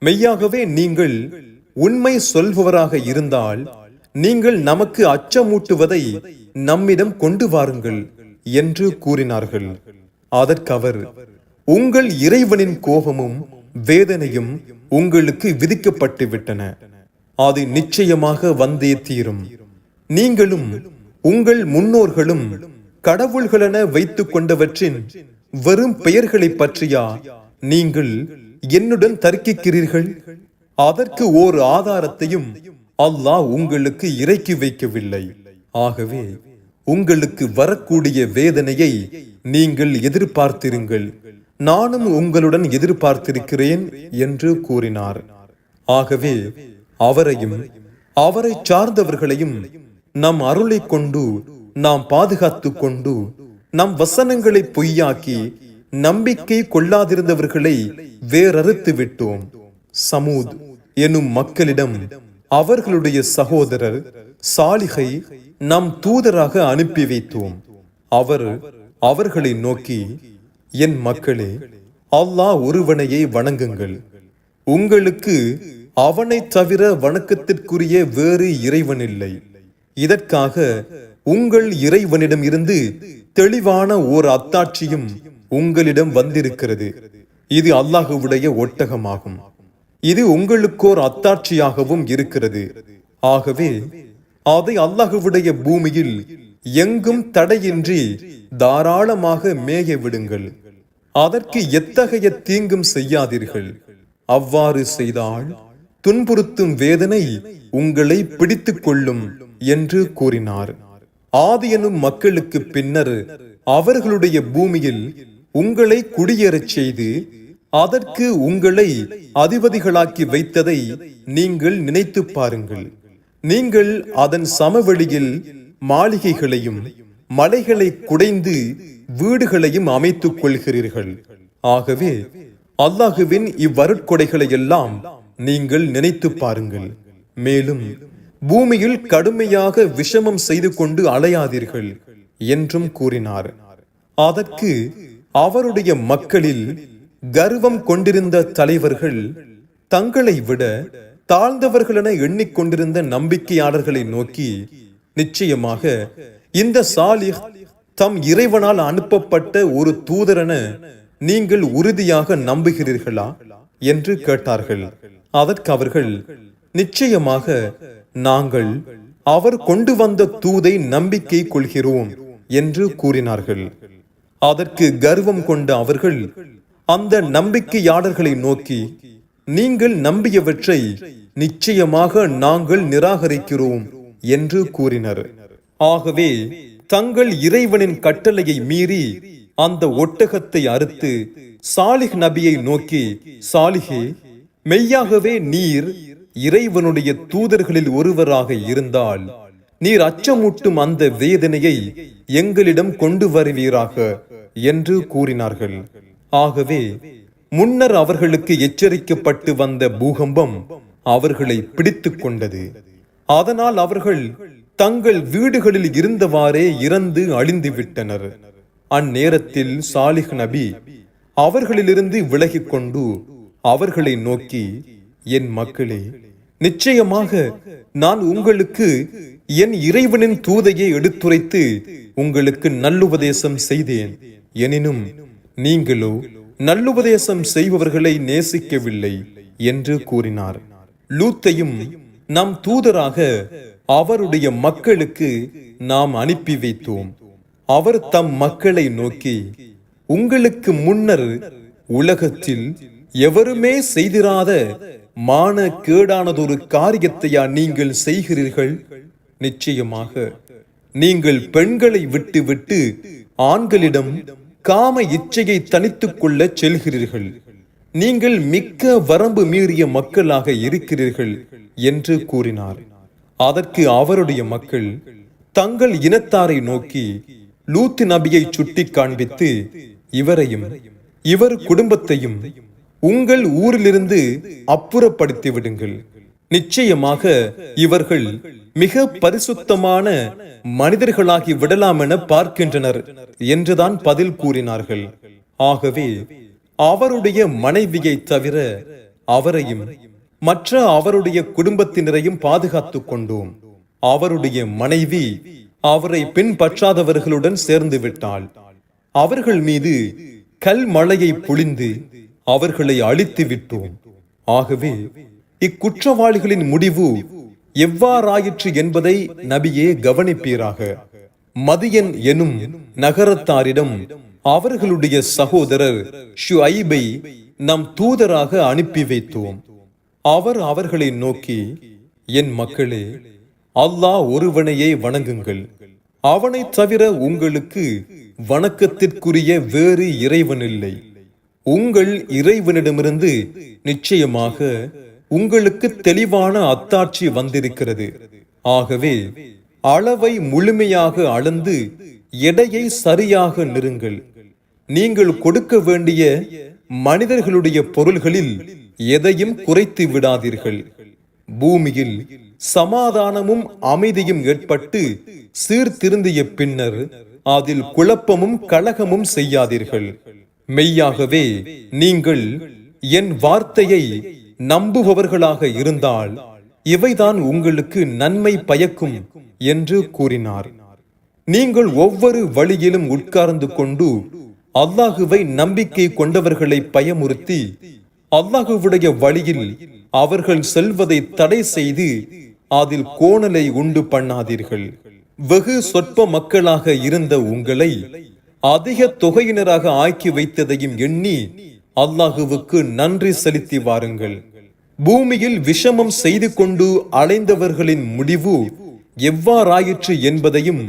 மெய்யாகவே நீங்கள் உண்மை சொல்பவராக இருந்தால் நீங்கள் நமக்கு அச்சமூட்டுவதை நம்மிடம் கொண்டு வாருங்கள் என்று கூறினார்கள். அதற்கு அவர், உங்கள் இறைவனின் கோபமும் வேதனையும் உங்களுக்கு விதிக்கப்பட்டு விட்டன. அது நிச்சயமாக வந்தே தீரும். நீங்களும் உங்கள் முன்னோர்களும் கடவுள்களென வைத்துக் கொண்டவற்றின் வெறும் பெயர்களை பற்றியா நீங்கள் என்னுடன் தர்க்கிக்கிறீர்கள்? அதற்கு ஓர் ஆதாரத்தையும் அல்லாஹ் உங்களுக்கு இறக்கி வைக்கவில்லை. ஆகவே உங்களுக்கு வரக்கூடிய வேதனையை நீங்கள் எதிர்பார்த்திருங்கள், நானும் உங்களுடன் எதிர்பார்த்திருக்கிறேன் என்று கூறினார். ஆகவே அவரையும் அவரை சார்ந்தவர்களையும் நம் அருளை கொண்டு நாம் பாதுகாத்துக் கொண்டு நம் வசனங்களை பொய்யாக்கி நம்பிக்கை கொள்ளாதிருந்தவர்களை வேறறுத்து விட்டோம். சமூத் எனும் மக்களிடம் அவர்களுடைய சகோதரர் சாலிகை நம் தூதராக அனுப்பி வைத்தோம். அவர் அவர்களை நோக்கி, என் மக்களே, அல்லாஹ் ஒருவனையே வணங்குங்கள். உங்களுக்கு அவனை தவிர வணக்கத்திற்குரிய வேறு இறைவன் இல்லை. இதற்காக உங்கள் இறைவனிடம் இருந்து தெளிவான ஓர் அத்தாட்சியும் உங்களிடம் வந்திருக்கிறது. இது அல்லாஹுவுடைய ஒட்டகமாகும். இது உங்களுக்கோர் அத்தாட்சியாகவும் இருக்கிறது. ஆகவே அதை அல்லாஹுவுடைய பூமியில் எங்கும் தடையின்றி தாராளமாக மேய விடுங்கள். அதற்கு எத்தகைய தீங்கும் செய்யாதீர்கள். அவ்வாறு செய்தால் துன்புறுத்தும் வேதனை உங்களை பிடித்துக் கொள்ளும் என்று கூறினார். ஆதி எனும் மக்களுக்கு பின்னர் அவர்களுடைய பூமியில் உங்களை குடியேறச் செய்து அதற்கு உங்களை அதிபதிகளாக்கி வைத்ததை நீங்கள் நினைத்து பாருங்கள். நீங்கள் அதன் சமவெளியில் மாளிகைகளையும் மலைகளை குடைந்து வீடுகளையும் அமைத்துக் கொள்கிறீர்கள். ஆகவே அல்லாஹுவின் இவ்வருட்கொடைகளை எல்லாம் நீங்கள் நினைத்து பாருங்கள். மேலும் பூமியில் கடுமையாக விஷமம் செய்து கொண்டு அலையாதீர்கள் என்றும் கூறினார். அதற்கு அவருடைய மக்களில் கர்வம் கொண்டிருந்த தலைவர்கள் தங்களை விட தாழ்ந்தவர்களென எண்ணிக்கொண்டிருந்த நம்பிக்கையாளர்களை நோக்கி, நிச்சயமாக இந்த சாலிஹ் தம் இறைவனால் அனுப்பப்பட்ட ஒரு தூதரென நீங்கள் உறுதியாக நம்புகிறீர்களா என்று கேட்டார்கள். அதற்கு அவர்கள், நிச்சயமாக நாங்கள் அவர் கொண்டு வந்த தூதை நம்பிக்கை கொள்கிறோம் என்று கூறினார்கள். அதற்கு கர்வம் கொண்ட அவர்கள் அந்த நம்பிக்கையாளர்களை நோக்கி, நீங்கள் நம்பியவற்றை நிச்சயமாக நாங்கள் நிராகரிக்கிறோம் என்று கூறினர். ஆகவே தங்கள் இறைவனின் கட்டளையை மீறி அந்த ஒட்டகத்தை அறுத்து சாலிஹ் நபியை நோக்கி, சாலிஹே, மெய்யாகவே நீர் இறைவனுடைய தூதர்களில் ஒருவராக இருந்தால் நீர் அச்சமூட்டும் அந்த வேதனையை எங்களிடம் கொண்டு வருவீராக என்று கூறினார்கள். ஆகவே முன்னர் அவர்களுக்கு எச்சரிக்கப்பட்டு வந்த பூகம்பம் அவர்களை பிடித்துக் கொண்டது. அதனால் அவர்கள் தங்கள் வீடுகளில் இருந்தவாறே இறந்து அழிந்து விட்டனர். அந்நேரத்தில் சாலிஹ் நபி அவர்களிலிருந்து விலகிக் கொண்டு அவர்களை நோக்கி, என் மக்களே, நிச்சயமாக நான் உங்களுக்கு என் இறைவனின் தூதையை எடுத்துரைத்து உங்களுக்கு நல்லுபதேசம் செய்தேன். எனினும் நீங்களோ நல்லுபதேசம் செய்பவர்களை நேசிக்கவில்லை என்று கூறினார். லூத்தையும் நம் தூதராக அவருடைய மக்களுக்கு நாம் அனுப்பி வைத்தோம். அவர் தம் மக்களை நோக்கி, உங்களுக்கு முன்னர் உலகத்தில் எவருமே செய்திராத மான கேடானதொரு காரியத்தையா நீங்கள் செய்கிறீர்கள்? நிச்சயமாக நீங்கள் பெண்களை விட்டு விட்டு ஆண்களிடம் காம இச்சையை தனித்துக் கொள்ள செல்கிறீர்கள். நீங்கள் மிக்க வரம்பு மீறிய மக்களாக இருக்கிறீர்கள் என்று கூறினார். அதற்கு அவருடைய மக்கள் தங்கள் இனத்தாரை நோக்கி லூத் நபியை சுட்டி காண்பித்து, இவரையும் இவர் குடும்பத்தையும் உங்கள் ஊரிலிருந்து அப்புறப்படுத்தி விடுங்கள். நிச்சயமாக இவர்கள் மிக பரிசுத்தமான மனிதர்களாகி விடலாம் என பார்க்கின்றனர் என்றுதான் பதில் கூறினார்கள். ஆகவே அவருடைய மனைவியை தவிர அவரையும் மற்ற அவருடைய குடும்பத்தினரையும் பாதுகாத்துக் கொண்டோம். அவருடைய மனைவி அவரை பின்பற்றாதவர்களுடன் சேர்ந்து விட்டாள். அவர்கள் மீது கல் மழையை பொழிந்து அவர்களை அழித்து விட்டோம். ஆகவே இக்குற்றவாளிகளின் முடிவு எவ்வாறாயிற்று என்பதை நபியே கவனிப்பீராக. மதியன் எனும் நகரத்தாரிடம் அவர்களுடைய சகோதரர் ஷுஐபை நம் தூதராக அனுப்பி வைத்தோம். அவர் அவர்களை நோக்கி, என் மக்களே, அல்லாஹ் ஒருவனையே வணங்குங்கள். அவனைத் தவிர உங்களுக்கு வணக்கத்திற்குரிய வேறு இறைவன் இல்லை. உங்கள் இறைவனிடமிருந்து நிச்சயமாக உங்களுக்கு தெளிவான அத்தாட்சி வந்திருக்கிறது. ஆகவே அளவை முழுமையாக அளந்து எடையை சரியாக நிறுங்கள். நீங்கள் கொடுக்க வேண்டிய மனிதர்களுடைய பொருள்களில் எதையும் குறைத்து விடாதீர்கள். பூமியில் சமாதானமும் அமைதியும் ஏற்பட்டு சீர்திருந்திய பின்னர் அதில் குழப்பமும் கலகமும் செய்யாதீர்கள். மெய்யாகவே நீங்கள் என் வார்த்தையை நம்புபவர்களாக இருந்தால் இவைதான் உங்களுக்கு நன்மை பயக்கும் என்று கூறினார். நீங்கள் ஒவ்வொரு வழியிலும் உட்கார்ந்து கொண்டு அல்லாஹுவை நம்பிக்கை கொண்டவர்களை பயமுறுத்தி அல்லாஹுவுடைய வழியில் அவர்கள் செல்வதை தடை செய்து அதில் கோணலை உண்டு பண்ணாதீர்கள். வெகு சொற்ப மக்களாக இருந்த உங்களை அதிக தொகையினராக ஆக்கி வைத்ததையும் எண்ணி அல்லாஹுவுக்கு நன்றி செலுத்தி வாருங்கள். பூமியில் விஷமம் செய்து கொண்டு அலைந்தவர்களின் முடிவு எவ்வாறாயிற்று என்பதையும்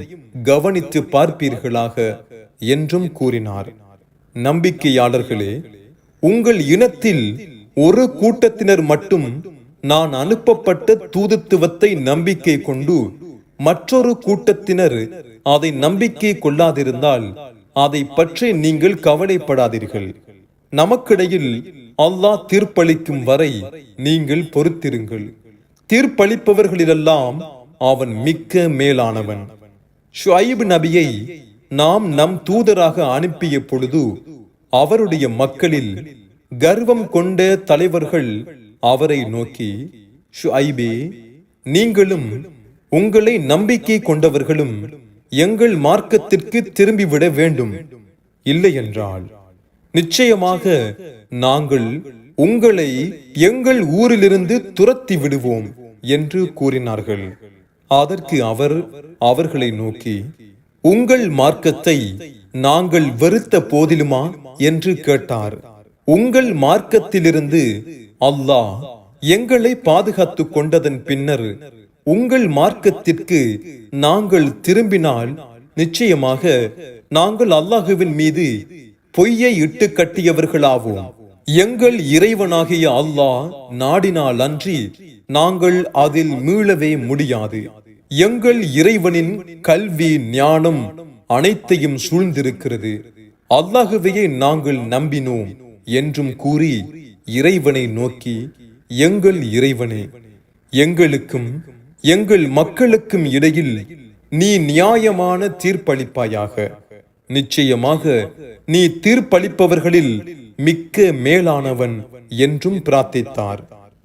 கவனித்து பார்ப்பீர்களாக என்றும் கூறினார். நம்பிக்கையாளர்களே, உங்கள் இனத்தில் ஒரு கூட்டத்தினர் மட்டும் நான் அனுப்பப்பட்ட தூதுத்துவத்தை நம்பிக்கை கொண்டு மற்றொரு கூட்டத்தினர் அதை நம்பிக்கை கொள்ளாதிருந்தால் அதை பற்றி நீங்கள் கவலைப்படாதீர்கள். நமக்கிடையில் அல்லாஹ் தீர்ப்பளிக்கும் வரை நீங்கள் பொறுத்திருங்கள். தீர்ப்பளிப்பவர்களிலெல்லாம் அவன் மிக்க மேலானவன். ஷுஐப் நபியை நாம் நம் தூதராக அனுப்பிய பொழுது அவருடைய மக்களில் கர்வம் கொண்ட தலைவர்கள் அவரை நோக்கி, ஷுஐபே, நீங்களும் உங்களை நம்பிக்கை கொண்டவர்களும் எங்கள் மார்க்கத்திற்கு திரும்பிவிட வேண்டும். இல்லை என்றால் நிச்சயமாக நாங்கள் உங்களை எங்கள் ஊரிலிருந்து துரத்தி விடுவோம் என்று கூறினார்கள். அதற்கு அவர் அவர்களை நோக்கி, உங்கள் மார்க்கத்தை நாங்கள் வெறுத்த போதிலுமா என்று கேட்டார். உங்கள் மார்க்கத்திலிருந்து அல்லாஹ் எங்களை பாதுகாத்துக் கொண்டதன் பின்னர் உங்கள் மார்க்கத்திற்கு நாங்கள் திரும்பினால் நிச்சயமாக நாங்கள் அல்லாஹுவின் மீது பொய்யை இட்டு கட்டியவர்களாவோம். எங்கள் இறைவனாகிய அல்லாஹ் நாடினால் அன்றி நாங்கள் அதில் மீளவே முடியாது. எங்கள் இறைவனின் கல்வி ஞானம் அனைத்தையும் சூழ்ந்திருக்கிறது. அல்லாஹுவையே நாங்கள் நம்பினோம் என்றும் கூறி இறைவனை நோக்கி, எங்கள் இறைவனே, எங்களுக்கும் எங்கள் மக்களுக்கும் இடையில் நீ நியாயமான தீர்ப்பளிப்பாயாக. நிச்சயமாக நீ தீர்ப்பளிப்பவர்களில் மிக்க மேலானவன் என்றும் பிரார்த்தித்தார்.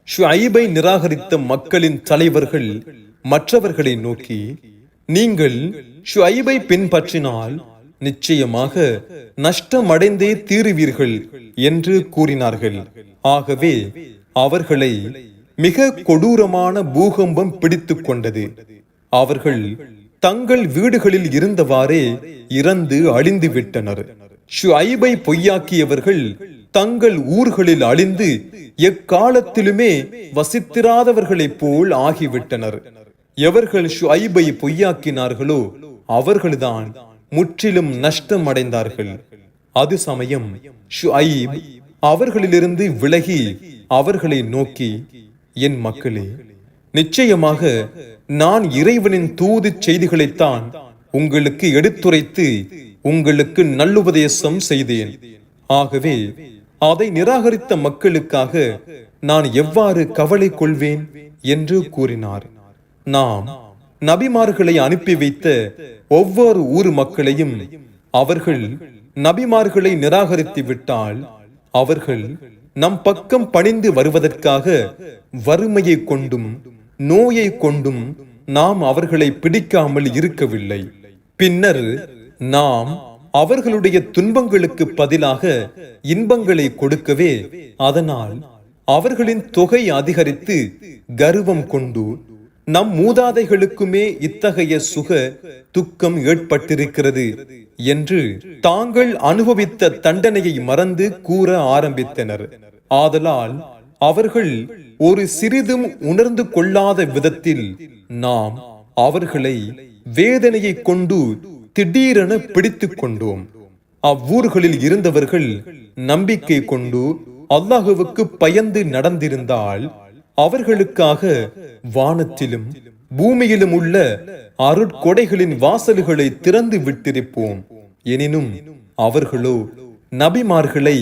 ஷுஐபை நிராகரித்த மக்களின் தலைவர்கள் மற்றவர்களை நோக்கி, நீங்கள் ஷுஐபை பின்பற்றினால் நிச்சயமாக நஷ்டமடைந்தே தீருவீர்கள் என்று கூறினார்கள். ஆகவே அவர்களை மிக கொடூரமான பூகம்பம் பிடித்துக் கொண்டது. அவர்கள் தங்கள் வீடுகளில் இருந்தவாறே இறந்து அழிந்து விட்டனர். ஷுஐபை பொய்யாக்கியவர்கள் தங்கள் ஊர்களில் அழிந்து எக்காலத்திலுமே வசித்திராதவர்களைப் போல் ஆகிவிட்டனர். எவர்கள் ஷுஐபை பொய்யாக்கினார்களோ அவர்கள்தான் முற்றிலும் நஷ்டம் அடைந்தார்கள். அது சமயம் ஷுஐப் அவர்களிலிருந்து விலகி அவர்களை நோக்கி, என் மக்களே, நிச்சயமாக நான் இறைவனின் தூது செய்திகளைத்தான் உங்களுக்கு எடுத்துரைத்து உங்களுக்கு நல்லுபதேசம் செய்தேன். ஆகவே அதை நிராகரித்த மக்களுக்காக நான் எவ்வாறு கவலை கொள்வேன் என்று கூறினார். நாம் நபிமார்களை அனுப்பி வைத்த ஒவ்வொரு ஊர் மக்களையும் அவர்கள் நபிமார்களை நிராகரித்து விட்டால் அவர்கள் நம் பக்கம் பணிந்து வருவதற்காக வறுமையை கொண்டும் நோயை கொண்டும் நாம் அவர்களை பிடிக்காமல் இருக்கவில்லை. பின்னர் நாம் அவர்களுடைய துன்பங்களுக்கு பதிலாக இன்பங்களை கொடுக்கவே அதனால் அவர்களின் தொகை அதிகரித்து கர்வம் கொண்டு நம் மூதாதைகளுக்குமே இத்தகைய சுக துக்கம் ஏற்பட்டிருக்கிறது என்று தாங்கள் அனுபவித்த தண்டனையை மறந்து கூற ஆரம்பித்தனர். ஆதலால் அவர்கள் ஒரு சிறிதும் உணர்ந்து கொள்ளாத விதத்தில் நாம் அவர்களை வேதனையை கொண்டு திடீரென பிடித்துக் கொண்டோம். அவ்வூர்களில் இருந்தவர்கள் நம்பிக்கை கொண்டு அல்லாஹுவுக்கு பயந்து நடந்திருந்தால் அவர்களுக்காக வானத்திலும் பூமியிலும் உள்ள அருட்கொடைகளின் வாசல்களை திறந்து விட்டிருப்போம். எனினும் அவர்களோ நபிமார்களை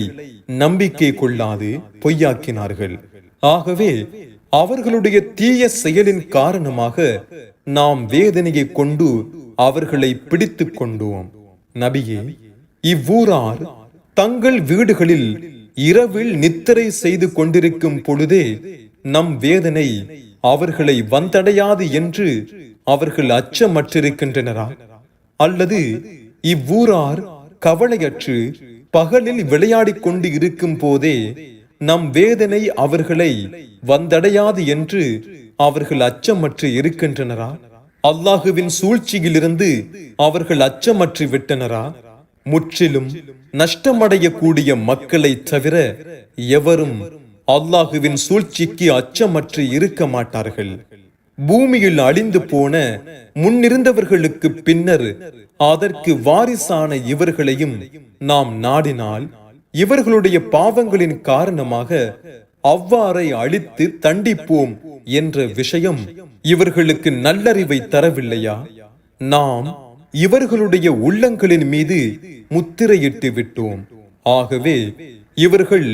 நம்பிக்கை கொள்ளாது பொய்யாக்கினார்கள். ஆகவே அவர்களுடைய தீய செயலின் காரணமாக நாம் வேதனையை கொண்டு அவர்களை பிடித்துக் கொண்டோம். நபியே, இவ்வூரார் தங்கள் வீடுகளில் இரவில் நித்திரை செய்து கொண்டிருக்கும் பொழுதே நம் வேதனை அவர்களை வந்தடையாது என்று அவர்கள் அச்சமற்றிருக்கின்றனரா? அல்லது இவ்வூரார் கவலையற்று பகலில் விளையாடிக் கொண்டு இருக்கும் போதே நம் வேதனை அவர்களை வந்தடையாது என்று அவர்கள் அச்சமற்று இருக்கின்றனரா? அல்லாஹுவின் சூழ்ச்சியிலிருந்து அவர்கள் அச்சமற்று விட்டனரா? முற்றிலும் நஷ்டமடையக்கூடிய மக்களை தவிர எவரும் அல்லாஹுவின் சூழ்ச்சிக்கு அச்சமற்று இருக்க மாட்டார்கள். பூமியில் அழிந்து போன முன்னிருந்தவர்களுக்கு பின்னர் அதற்கு வாரிசான இவர்களையும் நாம் நாடினால் இவர்களுடைய பாவங்களின் காரணமாக அவ்வாறை அழித்து தண்டிப்போம் என்ற விஷயம் இவர்களுக்கு நல்லறிவை தரவில்லையா? நாம் இவர்களுடைய உள்ளங்களின் மீது முத்திரையிட்டு விட்டோம். ஆகவே இவர்கள்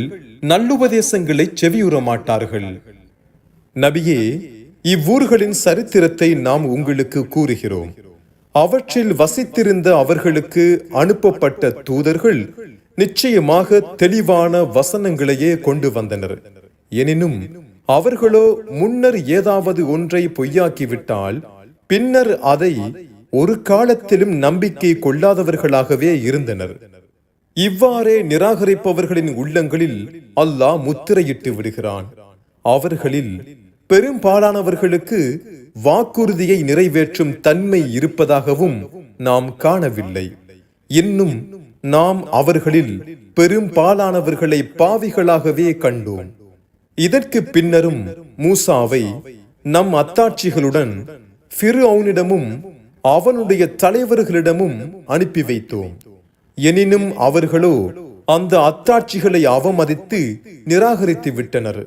நல்லுபதேசங்களை செவியுற மாட்டார்கள். நபியே, இவ்வூர்களின் சரித்திரத்தை நாம் உங்களுக்கு கூறுகிறோம். அவற்றில் வசித்திருந்த அவர்களுக்கு அனுப்பப்பட்ட தூதர்கள் நிச்சயமாக தெளிவான வசனங்களையே கொண்டு வந்தனர். எனினும் அவர்களோ முன்னர் ஏதாவது ஒன்றை பொய்யாக்கிவிட்டால் பின்னர் அதை ஒரு காலத்திலும் நம்பிக்கை கொள்ளாதவர்களாகவே இருந்தனர். இவ்வாறே நிராகரிப்பவர்களின் உள்ளங்களில் அல்லாஹ் முத்திரையிட்டு விடுகிறான். அவர்களில் பெரும்பாலானவர்களுக்கு வாக்குறுதியை நிறைவேற்றும் தன்மை இருப்பதாகவும் நாம் காணவில்லை. இன்னும் நாம் அவர்களில் பெரும்பாலானவர்களை பாவிகளாகவே கண்டோம். இதற்கு பின்னரும் மூசாவை நம் அத்தாட்சிகளுடன் ஃபிர்அவுனிடமும் அவனுடைய தலைவர்களிடமும் அனுப்பி வைத்தோம். எனினும் அவர்களோ அந்த அத்தாட்சிகளை அவமதித்து நிராகரித்து விட்டனர்.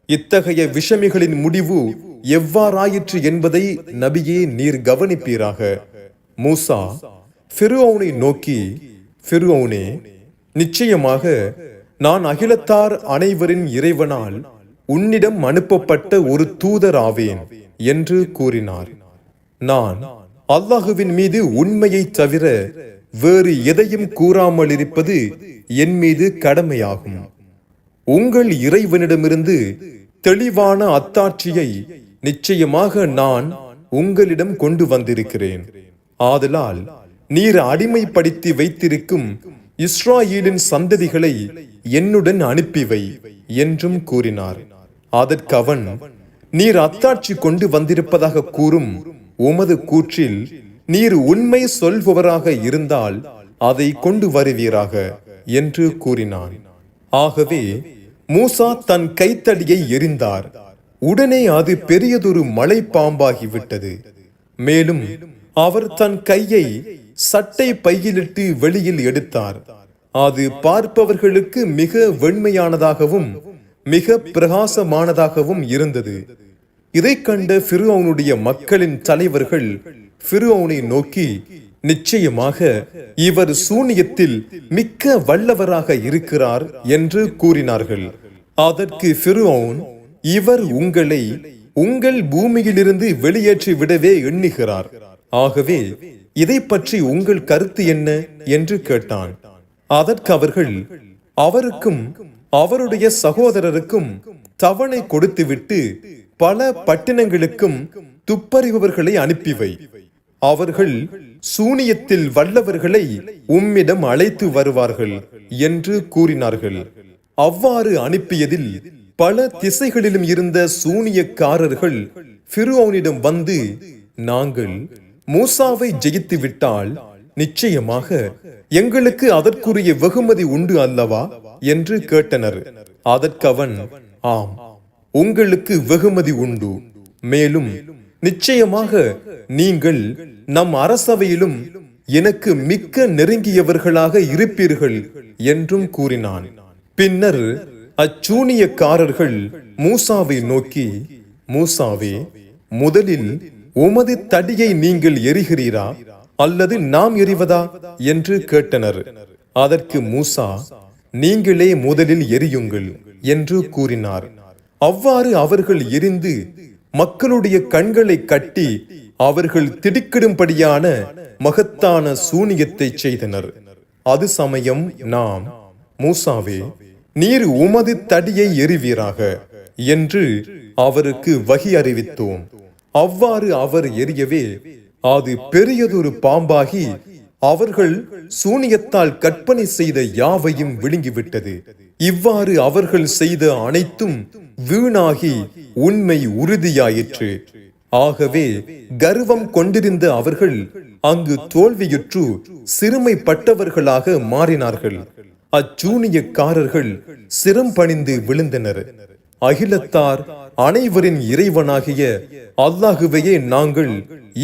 இத்தகைய விஷமிகளின் முடிவு எவ்வாறாயிற்று என்பதை நபியே நீர் கவனிப்பீராக. மூசா ஃபிர்அவுனை நோக்கி, ஃபிர்அவுனே, நிச்சயமாக நான் அகிலத்தார் அனைவரின் இறைவனால் உன்னிடம் அனுப்பப்பட்ட ஒரு தூதர் ஆவேன் என்று கூறினார். நான் அல்லாஹுவின் மீது உண்மையை தவிர வேறு எதையும் கூறாமல் இருப்பது என் மீது கடமையாகும். உங்கள் இறைவனிடமிருந்து தெளிவான அத்தாட்சியை நிச்சயமாக நான் உங்களிடம் கொண்டு வந்திருக்கிறேன். ஆதலால் நீர் அடிமைப்படுத்தி வைத்திருக்கும் இஸ்ராயேலின் சந்ததிகளை என்னுடன் அனுப்பிவை என்றும் கூறினார். அதற்கு அவன், நீர் அத்தாட்சி கொண்டு வந்திருப்பதாக கூறும் உமது கூற்றில் நீர் உண்மை சொல்பவராக இருந்தால் அதை கொண்டு வருவீராக என்று கூறினான். ஆகவே மூசா தன் கைத்தடியை எறிந்தார். உடனே அது பெரியதொரு மலை பாம்பாகிவிட்டது. மேலும் அவர் தன் கையை சட்டை பையிலிட்டு வெளியில் எடுத்தார். அது பார்ப்பவர்களுக்கு மிக வெண்மையானதாகவும் மிக பிரகாசமானதாகவும் இருந்தது. இதை கண்ட ஃபிர்அவுனுடைய மக்களின் தலைவர்கள் ஃபிர்அவுனை நோக்கி, நிச்சயமாக இவர் சூனியத்தில் மிக்க வல்லவராக இருக்கிறார் என்று கூறினார்கள். அதற்கு ஃபிர்அவுன், இவர் உங்களை உங்கள் பூமியிலிருந்து வெளியேற்றி விடவே எண்ணுகிறார். ஆகவே இதை பற்றி உங்கள் கருத்து என்ன என்று கேட்டான். அதற்கு அவர்கள், அவருக்கும் அவருடைய சகோதரருக்கும் தவணை கொடுத்துவிட்டு பல பட்டினங்களுக்கும் துப்பறிபவர்களை அனுப்பிவை. அவர்கள் சூனியத்தில் வல்லவர்களை உம்மிடம் அழைத்து வருவார்கள் என்று கூறினார்கள். அவ்வாறு அனுப்பியதில் பல திசைகளிலும் இருந்த சூனியக்காரர்கள் ஃபிர்அவுனிடம் வந்து, நாங்கள் மூசாவை ஜெயித்து விட்டால் நிச்சயமாக எங்களுக்கு அதற்குரிய வெகுமதி உண்டு அல்லவா என்று கேட்டனர். அதற்கு அவன், ஆம், உங்களுக்கு வெகுமதி உண்டு. மேலும் நிச்சயமாக நீங்கள் நம் அரசவையிலும் எனக்கு மிக்க நெருங்கியவர்களாக இருப்பீர்கள் என்றும் கூறினான். பின்னர் அச்சூனியக்காரர்கள் மூசாவை நோக்கி, மூசாவே, முதலில் உமது தடியை நீங்கள் எரிகிறீரா அல்லது நாம் எறிவதா என்று கேட்டனர். அதற்கு மூசா, நீங்களே முதலில் எரியுங்கள் என்று கூறினார். அவ்வாறு அவர்கள் எரிந்து மக்களுடைய கண்களை கட்டி அவர்கள் திடுக்கிடும்படியான மகத்தான சூனியத்தை செய்தனர். அது சமயம் நாம், மூசாவே, நீர் உமது தடியை எறிவீராக என்று அவருக்கு வகி அறிவித்தோம். அவ்வாறு அவர் எரியவே அது பெரியதொரு பாம்பாகி அவர்கள் சூனியத்தால் கற்பனை செய்த யாவையும் விழுங்கிவிட்டது. இவ்வாறு அவர்கள் செய்த அனைத்தும் வீணாகி உண்மை உறுதியாயிற்று. ஆகவே கர்வம் கொண்டிருந்த அவர்கள் அங்கு தோல்வியுற்று சிறுமைப்பட்டவர்களாக மாறினார்கள். அச்சூனியக்காரர்கள் சிரம் பணிந்து விழுந்தனர். அகிலத்தார் அனைவரின் இறைவனாகிய அல்லாஹுவையே நாங்கள்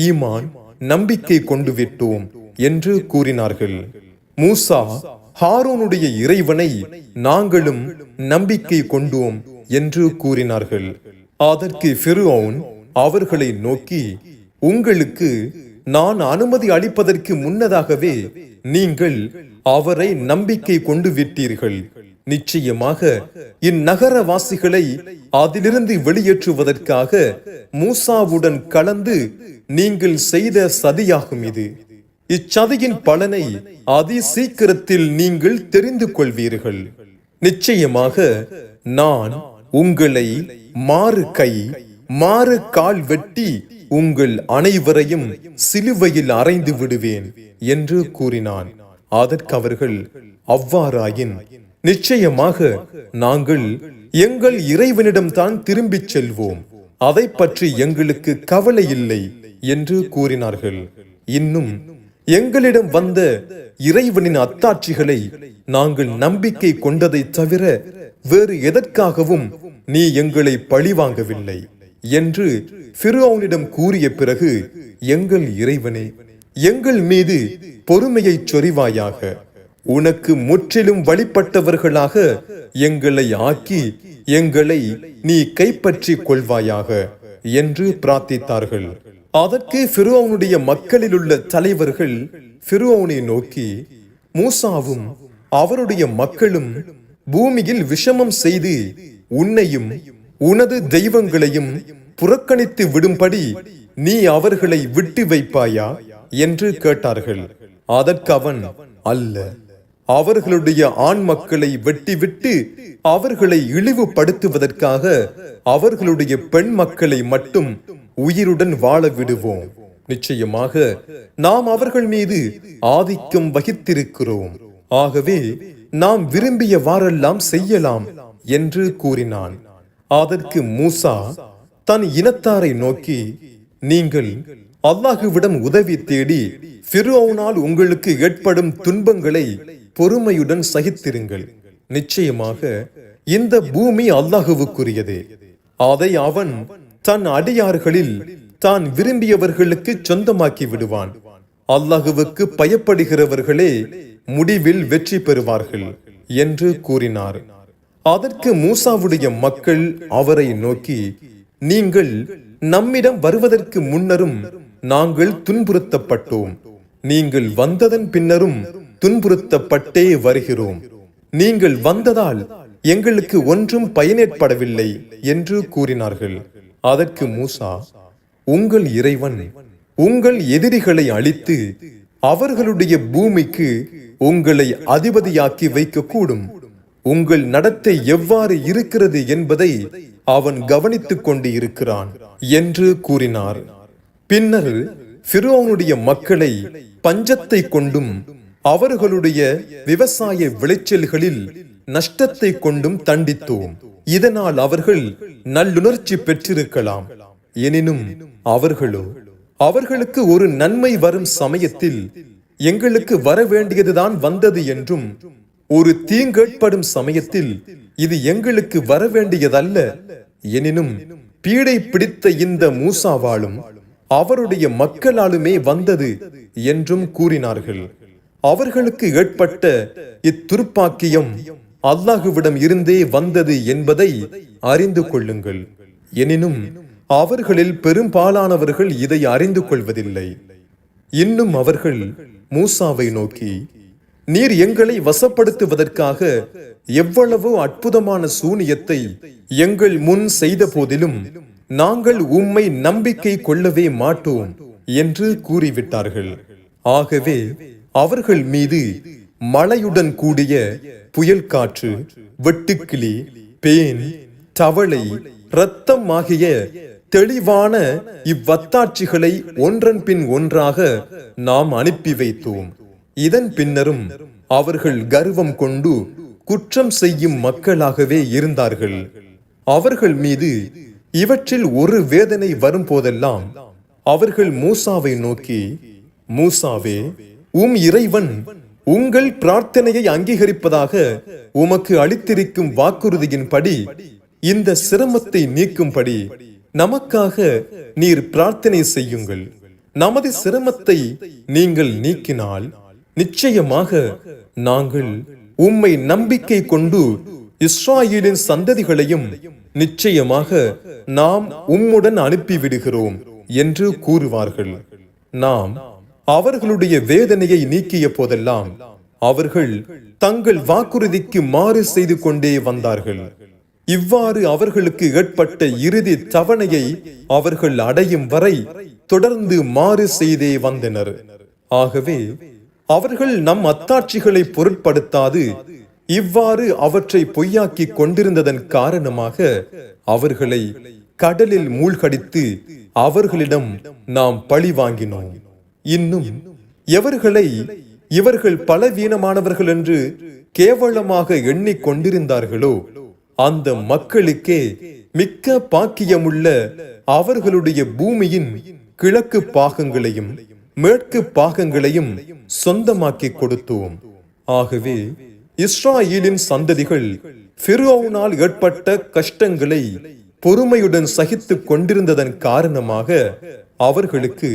ஈமான் நம்பிக்கை கொண்டு விட்டோம் என்று கூறினார்கள். மூசா, ஹாரூனுடைய இறைவனை நாங்களும் நம்பிக்கை கொண்டோம் என்று கூறினார்கள். அதற்கு ஃபிர்அவுன் அவர்களை நோக்கி, உங்களுக்கு நான் அனுமதி அளிப்பதற்கு முன்னதாகவே நீங்கள் அவரை நம்பிக்கை கொண்டு விட்டீர்கள். நிச்சயமாக இந்நகரவாசிகளை அதிலிருந்து வெளியேற்றுவதற்காக மூசாவுடன் கலந்து நீங்கள் செய்த சதியாகும் இது. இச்சதியின் பலனை அதி சீக்கிரத்தில் நீங்கள் தெரிந்து கொள்வீர்கள். நிச்சயமாக நான் உங்களை மாறு கை மாறு கால் வெட்டி உங்கள் அனைவரையும் சிலுவையில் அறைந்து விடுவேன் என்று கூறினான். அதற்கு அவர்கள், அவ்வாறாயின் நிச்சயமாக நாங்கள் எங்கள் இறைவனிடம் தான் திரும்பிச் செல்வோம், அதை பற்றி எங்களுக்கு கவலை இல்லை என்று கூறினார்கள். இன்னும் எங்களிடம் வந்த இறைவனின் அத்தாட்சிகளை நாங்கள் நம்பிக்கை கொண்டதை தவிர வேறு எதற்காகவும் நீ எங்களை பழிவாங்கவில்லை என்று ஃபிர்அவுனிடம் கூறிய பிறகு, எங்கள் இறைவனே, எங்கள் மீது பொறுமையை சொரிவாயாக, உனக்கு முற்றிலும் வழிபட்டவர்களாக எங்களை ஆக்கி எங்களை நீ கைப்பற்றி கொள்வாயாக என்று பிரார்த்தித்தார்கள். அதற்கு ஃபிர்அவுனுடைய மக்களில் உள்ள தலைவர்கள் ஃபிர்அவுனை நோக்கி, மூசாவும் அவருடைய மக்களும் பூமியில் விஷமம் செய்து உன்னையும் உனது தெய்வங்களையும் புறக்கணித்து விடும்படி நீ அவர்களை விட்டு வைப்பாயா என்று கேட்டார்கள். அதற்கு அவன், அல்ல, அவர்களுடைய ஆண் மக்களை வெட்டிவிட்டு அவர்களை இழிவுபடுத்துவதற்காக அவர்களுடைய பெண் மக்களை மட்டும் உயிருடன் வாழ விடுவோம். நிச்சயமாக நாம் அவர்கள் மீது ஆதிக்கம் வகித்திருக்கிறோம். ஆகவே நாம் விரும்பியவாறெல்லாம் செய்யலாம் என்று கூறினான். அதற்கு மூசா தன் இனத்தாரை நோக்கி, நீங்கள் அல்லாஹுவிடம் உதவி தேடி ஃபிர்அவுனால் உங்களுக்கு ஏற்படும் துன்பங்களை பொறுமையுடன் சகித்திருங்கள். நிச்சயமாக இந்த பூமி அல்லாஹுவுக்குரியதே. அதை அவன் தன் அடியார்களில் தான் விரும்பியவர்களுக்கு சொந்தமாக்கி விடுவான். அல்லாஹுவுக்கு பயப்படுகிறவர்களே முடிவில் வெற்றி பெறுவார்கள் என்று கூறினார். அதற்கு மூசாவுடைய மக்கள் அவரை நோக்கி, நீங்கள் நம்மிடம் வருவதற்கு முன்னரும் நாங்கள் துன்புறுத்தப்பட்டோம், நீங்கள் வந்ததன் பின்னரும் துன்புறுத்தப்பட்டே வருகிறோம். நீங்கள் வந்ததால் எங்களுக்கு ஒன்றும் பயனேற்படவில்லை என்று கூறினார்கள். அதற்கு மூசா, உங்கள் இறைவன் உங்கள் எதிரிகளை அழித்து அவர்களுடைய பூமிக்கு உங்களை அதிபதியாக்கி வைக்கக்கூடும். உங்கள் நடத்தை எவ்வாறு இருக்கிறது என்பதை அவன் கவனித்துக் கொண்டு இருக்கிறான் என்று கூறினார். பின்னர் ஃபிர்அவுனுடைய மக்களை பஞ்சத்தை கொண்டும் அவர்களுடைய விவசாய விளைச்சல்களில் நஷ்டத்தை கொண்டும் தண்டித்தோம். இதனால் அவர்கள் நல்லுணர்ச்சி பெற்றிருக்கலாம். எனினும் அவர்களோ அவர்களுக்கு ஒரு நன்மை வரும் சமயத்தில் எங்களுக்கு வர வேண்டியதுதான் வந்தது என்றும், ஒரு தீங்கேற்படும் சமயத்தில் இது எங்களுக்கு வர வேண்டியதல்ல எனினும் பீடை பிடித்த இந்த மூசாவாலும் அவருடைய மக்களாலுமே வந்தது என்றும் கூறினார்கள். அவர்களுக்கு ஏற்பட்ட இத்துர்ப்பாக்கியம் அல்லாஹுவிடம் இருந்தே வந்தது என்பதை அறிந்து கொள்ளுங்கள். எனினும் அவர்களில் பெரும்பாலானவர்கள் இதை அறிந்து கொள்வதில்லை. இன்னும் அவர்கள் மூசாவை நோக்கி, நீர் எங்களை வசப்படுத்துவதற்காக எவ்வளவோ அற்புதமான சூனியத்தை எங்கள் முன் செய்த போதிலும் நாங்கள் உம்மை நம்பிக்கை கொள்ளவே மாட்டோம் என்று கூறிவிட்டார்கள். ஆகவே அவர்கள் மீது மழையுடன் கூடிய புயல் காற்று, வெட்டுக்கிளி, பேன், தவளை, இரத்தம் ஆகிய தெளிவான இவ்வத்தாட்சிகளை ஒன்றன் பின் ஒன்றாக நாம் அனுப்பி வைத்தோம். இதன் பின்னரும் அவர்கள் கர்வம் கொண்டு குற்றம் செய்யும் மக்களாகவே இருந்தார்கள். அவர்கள் மீது இவற்றில் ஒரு வேதனை வரும் போதெல்லாம் அவர்கள் மூசாவை நோக்கி, மூசாவே, இறைவன் உங்கள் பிரார்த்தனையை அங்கீகரிப்பதாக உமக்கு அளித்திருக்கும் வாக்குறுதியின்படி இந்த சிரமத்தை நீக்கும்படி நமக்காக நீர் பிரார்த்தனை செய்யுங்கள். நமது சிரமத்தை நீங்கள் நீக்கினால் நிச்சயமாக நாங்கள் உம்மை நம்பிக்கை கொண்டு இஸ்ராயேலின் சந்ததிகளையும் நிச்சயமாக நாம் உம்முடன் அனுப்பிவிடுகிறோம் என்று கூறுவார்கள். நாம் அவர்களுடைய வேதனையை நீக்கிய போதெல்லாம் அவர்கள் தங்கள் வாக்குறுதிக்கு மாறு செய்து கொண்டே வந்தார்கள். இவ்வாறு அவர்களுக்கு ஏற்பட்ட இறுதி தவணையை அவர்கள் அடையும் வரை தொடர்ந்து மாறு செய்தே வந்தனர். ஆகவே அவர்கள் நம் அத்தாட்சிகளை பொருட்படுத்தாது இவ்வாறு அவற்றை பொய்யாக்கி கொண்டிருந்ததன் காரணமாக அவர்களை கடலில் மூழ்கடித்து அவர்களிடம் நாம் பழி வாங்கினோம். இன்னும் எவர்களை இவர்கள் பலவீனமானவர்கள் என்று கேவலமாக எண்ணிக் கொண்டிருந்தார்களோ அந்த மக்களுக்கே மிக்க பாக்கியமுள்ள அவர்களுடைய பூமியின் கிழக்கு பாகங்களையும் மேற்கு பாகங்களையும் சொந்தமாக்கி கொடுத்தோம். ஆகவே இஸ்ராயேலின் சந்ததிகள் ஃபிரௌனால் ஏற்பட்ட கஷ்டங்களை பொறுமையுடன் சகித்துக் கொண்டிருந்ததன் காரணமாக அவர்களுக்கு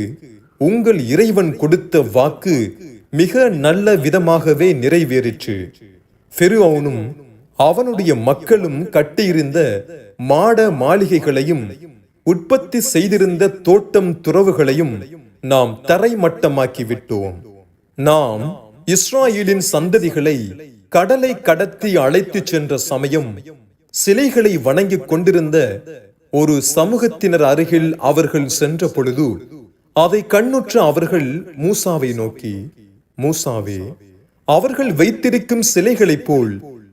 உங்கள் இறைவன் கொடுத்த வாக்கு மிக நல்ல விதமாகவே நிறைவேறிற்று. ஃபிரௌனும் அவனுடைய மக்களும் கட்டியிருந்த மாட மாளிகைகளையும் உற்பத்தி செய்திருந்த தோட்டம் துறவுகளையும் நாம் தரைமட்டமாக்கி விட்டோம். நாம் இஸ்ராயேலின் சந்ததிகளை கடலை கடத்தி அழைத்து சென்ற சமயம் சிலைகளை வணங்கிக் கொண்டிருந்த ஒரு சமூகத்தினர் அருகில் அவர்கள் சென்ற பொழுது அதை கண்ணுற்ற அவர்கள் மூசாவை நோக்கி, மூசாவே, அவர்கள் வைத்திருக்கும் சிலைகளைப் போல்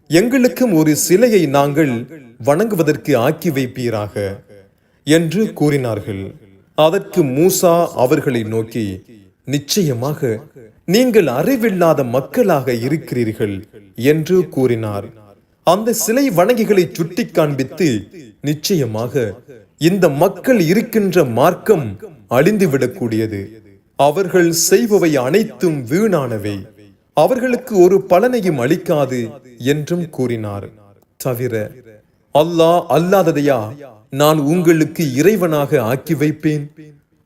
எங்களுக்கும் ஒரு சிலையை நாங்கள் வணங்குவதற்கு ஆக்கி வைப்பீராக என்று கூறினார்கள். அதற்கு மூசா அவர்களை நோக்கி, நிச்சயமாக நீங்கள் அறிவில்லாத மக்களாக இருக்கிறீர்கள் என்று கூறினார். அந்த சிலை வணங்கிகளை சுட்டி காண்பித்து, நிச்சயமாக இந்த மக்கள் இருக்கின்ற மார்க்கம் அழிந்துவிடக்கூடியது, அவர்கள் செய்பவை அனைத்தும் வீணானவை, அவர்களுக்கு ஒரு பலனையும் அளிக்காது என்றும் கூறினார். தவிர அல்லாஹ் அல்லாததையா நான் உங்களுக்கு இறைவனாக ஆக்கி வைப்பேன்?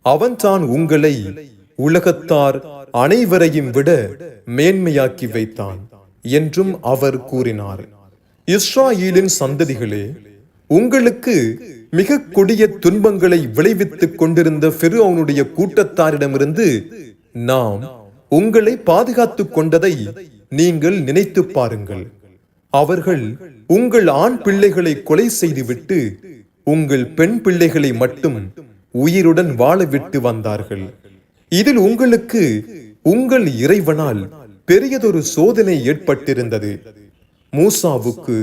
அவன் தான் உங்களை உலகத்தார் அனைவரையும் விட மேன்மையாக்கி வைத்தான் என்றும் அவர் கூறினார். இஸ்ராயேலின் சந்ததிகளே, உங்களுக்கு மிக கொடிய துன்பங்களை விளைவித்துக் கொண்டிருந்த ஃபிரௌனுடைய கூட்டத்தாரிடமிருந்து நாம் உங்களை பாதுகாத்துக் கொண்டதை நீங்கள் நினைத்து பாருங்கள். அவர்கள் உங்கள் ஆண் பிள்ளைகளை கொலை செய்துவிட்டு உங்கள் பெண் பிள்ளைகளை மட்டும் உயிருடன் வாழவிட்டு வந்தார்கள். இதில் உங்களுக்கு உங்கள் இறைவனால் பெரியதொரு சோதனை ஏற்பட்டிருந்தது. மூசாவுக்கு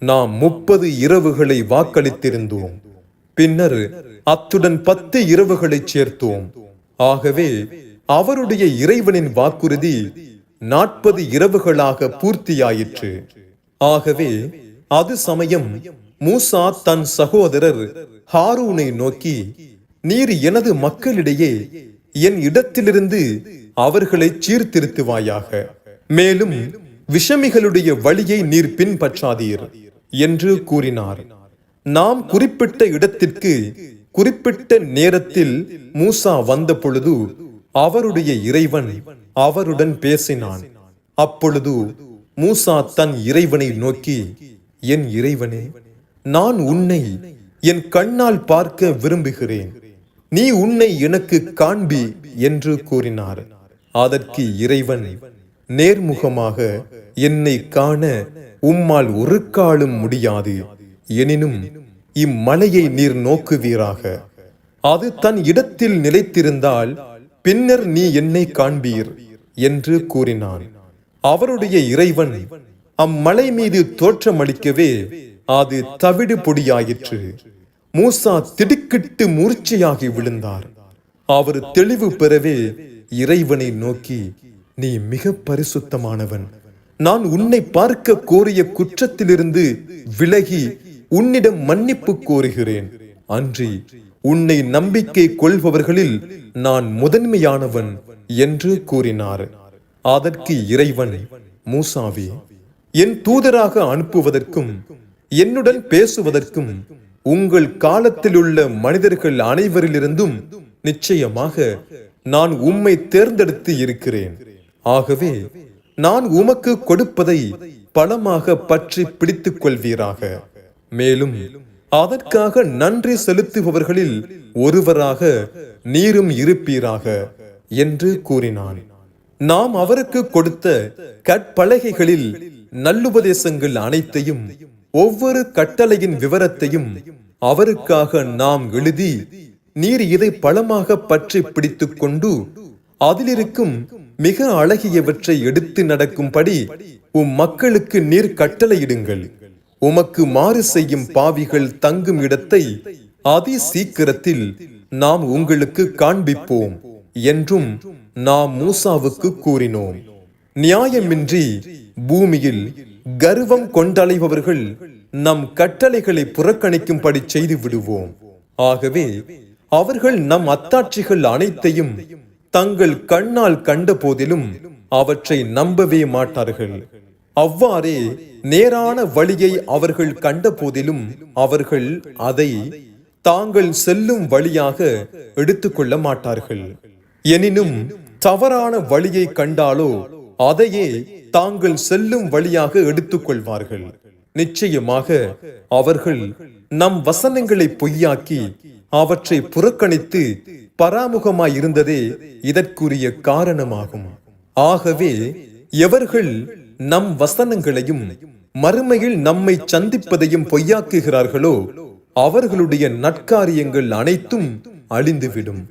நாம் 30 இரவுகளை வாக்களித்திருந்தோம். பின்னர் அத்துடன் 10 இரவுகளை சேர்த்தோம். ஆகவே அவருடைய இறைவனின் வாக்குறுதி 40 இரவுகளாக பூர்த்தியாயிற்று. ஆகவே அது சமயம் மூசா தன் சகோதரர் ஹாரூனை நோக்கி, நீர் எனது மக்களிடையே என் இடத்திலிருந்து அவர்களை சீர்திருத்துவாயாக, மேலும் விஷமிகளுடைய வழியை நீர் பின்பற்றாதீர் என்று கூறினார். நாம் குறிப்பிட்ட இடத்திற்கு குறிப்பிட்ட நேரத்தில் மூசா வந்த பொழுது அவருடைய இறைவன் அவருடன் பேசினான். அப்பொழுது மூசா தன் இறைவனை நோக்கி, என் இறைவனே, நான் உன்னை என் கண்ணால் பார்க்க விரும்புகிறேன், நீ உன்னை எனக்கு காண்பி என்று கூறினார். அதற்கு இறைவன், நேர்முகமாக என்னை காண உம்மால் ஒரு காலும் முடியாது, எனினும் இம்மலையை நீர் நோக்குவீராக, அது தன் இடத்தில் நிலைத்திருந்தால் பின்னர் நீ என்னை காண்பீர் என்று கூறினான். அவருடைய இறைவன் அம்மலை மீது தோற்றமளிக்கவே அது தவிடு பொடியாயிற்று. மூசா திடுக்கிட்டு மூர்ச்சையாகி விழுந்தார். அவர் தெளிவு பெறவே இறைவனை நோக்கி, நீ மிக பரிசுத்தமானவன், நான் உன்னை பார்க்க கோரிய குற்றத்திலிருந்து விலகி உன்னிடம் மன்னிப்பு கோருகிறேன், அன்றி உன்னை நம்பிக்கை கொள்பவர்களில் நான் முதன்மையானவன் என்று கூறினார். அதற்கு இறைவன், மூசாவே, என் தூதராக அனுப்புவதற்கும் என்னுடன் பேசுவதற்கும் உங்கள் காலத்தில் உள்ள மனிதர்கள் அனைவரிலிருந்தும் நிச்சயமாக நான் உம்மை தேர்ந்தெடுத்து இருக்கிறேன். ஆகவே நான் உமக்கு கொடுப்பதை பலமாக பற்றி பிடித்துக் கொள்வீராக. மேலும் அதற்காக நன்றி செலுத்துபவர்களில் ஒருவராக நீரும் இருப்பீராக என்று கூறினான். நாம் அவருக்கு கொடுத்த கற்பலகைகளில் நல்லுபதேசங்கள் அனைத்தையும், ஒவ்வொரு கட்டளையின் விவரத்தையும் அவருக்காக நாம் எழுதி, நீர் இதை பலமாக பற்றி பிடித்துக் கொண்டு அதிலிருக்கும் மிக அழகியவற்றை எடுத்து நடக்கும்படி உம் மக்களுக்கு நீர் கட்டளையிடுங்கள். உமக்கு மாறு செய்யும் பாவிகள் தங்கும் இடத்தை அதி சீக்கிரத்தில் நாம் உங்களுக்கு காண்பிப்போம் என்றும் நாம் மூசாவுக்கு கூறினோம். நியாயமின்றி பூமியில் கர்வம் கொண்டலைபவர்கள் நம் கட்டளைகளை புறக்கணிக்கும்படி செய்து விடுவோம். ஆகவே அவர்கள் நம் அத்தாட்சிகள் அனைத்தையும் தங்கள் கண்ணால் கண்ட போதிலும் அவற்றை நம்பவே மாட்டார்கள். அவ்வாறே நேரான வழியை அவர்கள் கண்ட போதிலும் அவர்கள் அதை தாங்கள் செல்லும் வழியாக எடுத்துக்கொள்ள மாட்டார்கள். எனினும் தவறான வழியை கண்டாலோ அதையே தாங்கள் செல்லும் வழியாக எடுத்துக்கொள்வார்கள். நிச்சயமாக அவர்கள் நம் வசனங்களை பொய்யாக்கி அவற்றை புறக்கணித்து பராமுகமாயிருந்ததே இதற்குரிய காரணமாகும். ஆகவே எவர்கள் நம் வசனங்களையும் மறுமையில் நம்மை சந்திப்பதையும் பொய்யாக்குகிறார்களோ அவர்களுடைய நற்காரியங்கள் அனைத்தும் அழிந்துவிடும்.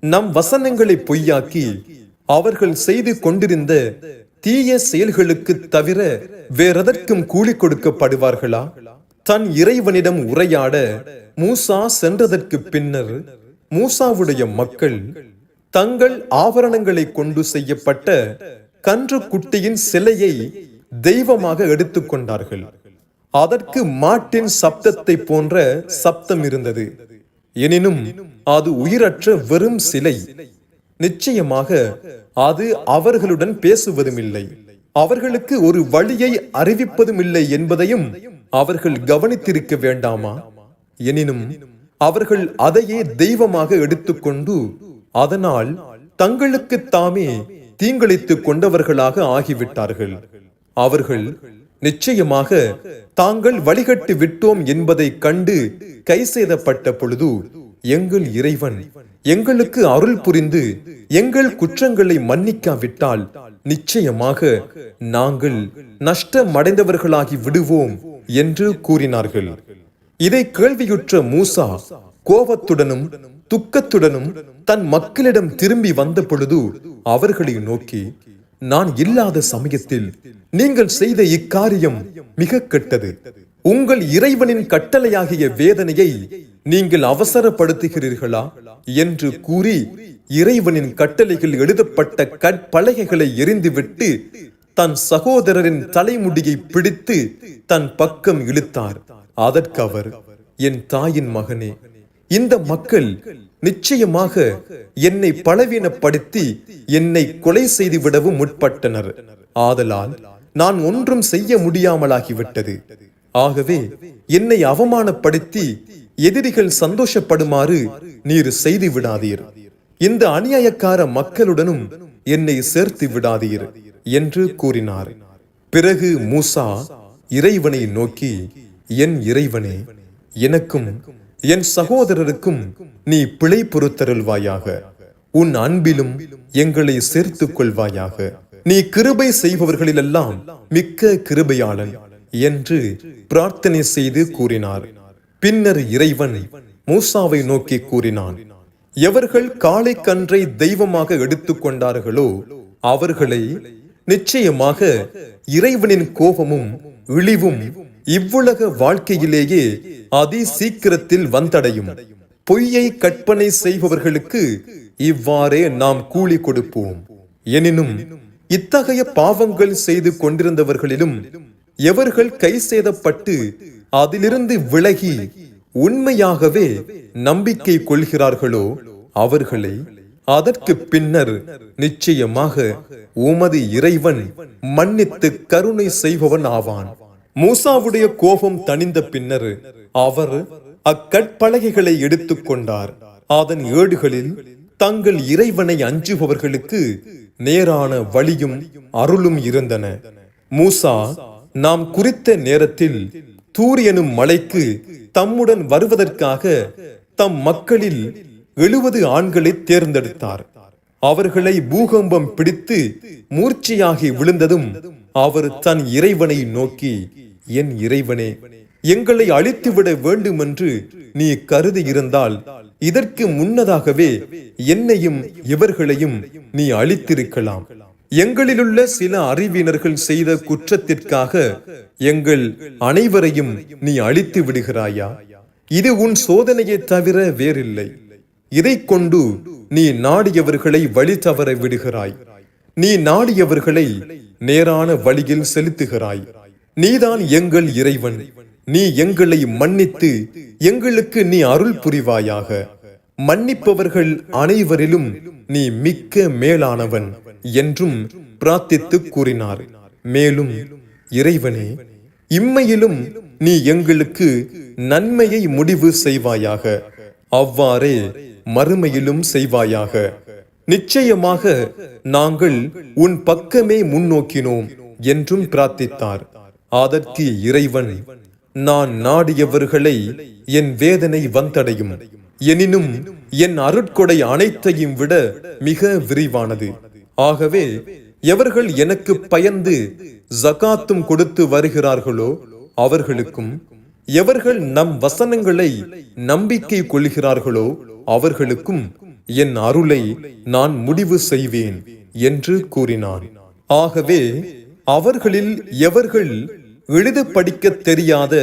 நம் வசனங்களை பொய்யாக்கி அவர்கள் செய்து கொண்டிருந்த தீய செயல்களுக்கு தவிர வேறெதற்கும் கூலி கொடுக்கப்படுவார்களா? தன் இறைவனிடம் உரையாட மூசா சென்றதற்கு பின்னர் மூசாவுடைய மக்கள் தங்கள் ஆபரணங்களை கொண்டு செய்யப்பட்ட கன்று குட்டியின் சிலையை தெய்வமாக எடுத்துக்கொண்டார்கள். அதற்கு மாட்டின் சப்தத்தை போன்ற சப்தம் இருந்தது. எனினும் அது உயிரற்ற வெறும் சிலை. நிச்சயமாக அது அவர்களுடன் பேசுவதும் இல்லை, அவர்களுக்கு ஒரு வழியை அறிவிப்பதும் இல்லை என்பதையும் அவர்கள் கவனித்திருக்க வேண்டாமா? எனினும் அவர்கள் அதையே தெய்வமாக எடுத்துக்கொண்டு அதனால் தங்களுக்கு தாமே தீங்கிழைத்துக் கொண்டவர்களாக ஆகிவிட்டார்கள். அவர்கள் நிச்சயமாக தாங்கள் வழிகட்டு விட்டோம் என்பதை கண்டு கை செய்தப்பட்ட பொழுது எங்கள் இறைவன் எங்களுக்கு அருள் புரிந்து எங்கள் குற்றங்களை மன்னிக்காவிட்டால் நிச்சயமாக நாங்கள் நஷ்டமடைந்தவர்களாகி விடுவோம் என்று கூறினார்கள். இதை கேள்வியுற்ற மூசா கோபத்துடனும் துக்கத்துடனும் தன் மக்களிடம் திரும்பி வந்த பொழுது அவர்களை நோக்கி, நான் இல்லாத சமயத்தில் நீங்கள் செய்த இக்காரியம் மிக கெட்டது. உங்கள் இறைவனின் கட்டளையாகிய வேதனையை நீங்கள் அவசரப்படுத்துகிறீர்களா என்று கூறி இறைவனின் கட்டளைகள் எழுதப்பட்ட கற்பலகைகளை எரிந்துவிட்டு தன் சகோதரரின் தலைமுடியை பிடித்து தன் பக்கம் இழுத்தார். அதற்கு அவர், என் தாயின் மகனே, இந்த மக்கள் நிச்சயமாக என்னை பலவீனப்படுத்தி என்னை கொலை செய்து விடவும் முற்பட்டனர். ஆதலால் நான் ஒன்றும் செய்ய முடியாமலாகிவிட்டது. ஆகவே என்னை அவமானப்படுத்தி எதிரிகள் சந்தோஷப்படுமாறு நீர் செய்து விடாதீர். இந்த அநியாயக்கார மக்களுடனும் என்னை சேர்த்து விடாதீர் என்று கூறினார். பிறகு மூசா இறைவனை நோக்கி, என் இறைவனே, எனக்கும் என் சகோதரருக்கும் நீ பிழை பொறுத்தருள்வாயாக. உன் அன்பிலும் எங்களை சேர்த்துக் கொள்வாயாக. நீ கிருபை செய்பவர்களிலெல்லாம் மிக்க கிருபையாளன் என்று பிரார்த்தனை செய்து கூறினார். பின்னர் இறைவன் மூசாவை நோக்கி கூறினான், எவர்கள் காளைக்கன்றை தெய்வமாக எடுத்துக் கொண்டார்களோ அவர்களை நிச்சயமாக இறைவனின் கோபமும் இழிவும் இவ்வுலக வாழ்க்கையிலேயே அதி சீக்கிரத்தில் வந்தடையும். பொய்யை கற்பனை செய்பவர்களுக்கு இவ்வாறே நாம் கூலி கொடுப்போம். எனினும் இத்தகைய பாவங்கள் செய்து கொண்டிருந்தவர்களிலும் எவர்கள் கை சேதப்பட்டு அதிலிருந்து விலகி உண்மையாகவே நம்பிக்கை கொள்கிறார்களோ அவர்களை அதற்கு பின்னர் நிச்சயமாக உமது இறைவன் மன்னித்து கருணை செய்பவன் ஆவான். மூசாவுடைய கோபம் தணிந்த பின்னர் அவர் அக்கற்பலகைகளை எடுத்துக் கொண்டார். அதன் ஏடுகளில் தங்கள் இறைவனை அஞ்சுபவர்களுக்கு நேரான வழியும் அருளும் இருந்தன. மூசா நாம் குறித்த நேரத்தில் தூர் எனும் மலைக்கு தம்முடன் வருவதற்காக தம் மக்களில் 70 ஆண்களை தேர்ந்தெடுத்தார். அவர்களை பூகம்பம் பிடித்து மூர்ச்சையாகி விழுந்ததும் அவர் தன் இறைவனை நோக்கி, என் இறைவனே, எங்களை அழித்துவிட வேண்டும் என்று நீ கருதி இருந்தால் இதற்கு முன்னதாகவே என்னையும் இவர்களையும் நீ அழித்திருக்கலாம். எங்களிலுள்ள சில அறிவினர்கள் செய்த குற்றத்திற்காக எங்கள் அனைவரையும் நீ அழித்து விடுகிறாயா? இது உன் சோதனையை தவிர வேறில்லை. இதை கொண்டு நீ நாடியவர்களை வழி தவற விடுகிறாய். நீ நாடியவர்களை நேரான வழியில் செலுத்துகிறாய். நீதான் எங்கள் இறைவன். நீ எங்களை மன்னித்து எங்களுக்கு நீ அருள் புரிவாயாக. மன்னிப்பவர்கள் அனைவரிலும் நீ மிக்க மேலானவன் என்றும் பிரார்த்தித்து கூறினார். மேலும், இறைவனே, இம்மையிலும் நீ எங்களுக்கு நன்மையை முடிவு செய்வாயாக, அவ்வாறே மறுமையிலும் செய்வாயாக. நிச்சயமாக நாங்கள் உன் பக்கமே முன்னோக்கினோம் என்றும் பிரார்த்தித்தார். அதற்கு இறைவன், நான் நாடியவர்களை என் வேதனை வந்தடையும். எனினும் என் அருட்கொடை அனைத்தையும் விட மிக விரிவானது. ஆகவே எவர்கள் எனக்கு பயந்து ஜகாத்தும் கொடுத்து வருகிறார்களோ அவர்களுக்கும், எவர்கள் நம் வசனங்களை நம்பிக்கை கொள்கிறார்களோ அவர்களுக்கும் என் அருளை நான் முடிவு செய்வேன் என்று கூறினான். ஆகவே அவர்களில் எவர்கள் எழுத படிக்க தெரியாத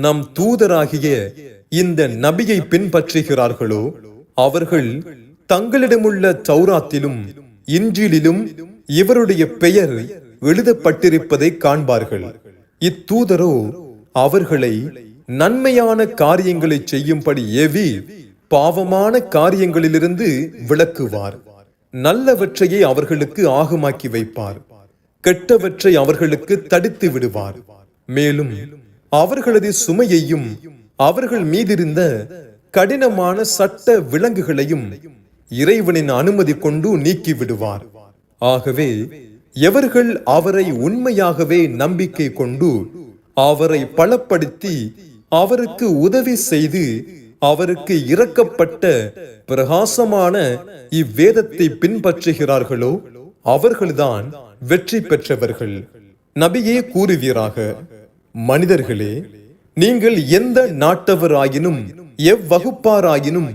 நம் தூதராகிய இந்த நபியை பின்பற்றுகிறார்களோ அவர்கள் தங்களிடமுள்ள தௌராத்திலும் இன்ஜிலிலும் இவருடைய பெயர் எழுதப்பட்டிருப்பதை காண்பார்கள். இத்தூதரோ அவர்களை நன்மையான காரியங்களை செய்யும்படி ஏவி பாவமான காரியங்களிலிருந்து விலக்குவார். நல்லவற்றையே அவர்களுக்கு ஆகமாக்கி வைப்பார், கெட்டவற்றை அவர்களுக்கு தடுத்து விடுவார். மேலும் அவர்களது சுமையையும் அவர்கள் மீதிருந்த கடினமான சட்ட விலங்குகளையும் இறைவனின் அனுமதி கொண்டு நீக்கி விடுவார். ஆகவே எவர்கள் அவரை உண்மையாகவே நம்பிக்கை கொண்டு அவரை பலப்படுத்தி அவருக்கு உதவி செய்து அவருக்கு இறக்கப்பட்ட பிரகாசமான இவ்வேதத்தை பின்பற்றுகிறார்களோ அவர்கள்தான் வெற்றி பெற்றவர்கள். நபியே கூறுவீராக, மனிதர்களே, நீங்கள் எந்த நாட்டவராயினும் எவ்வகுப்பாராயினும்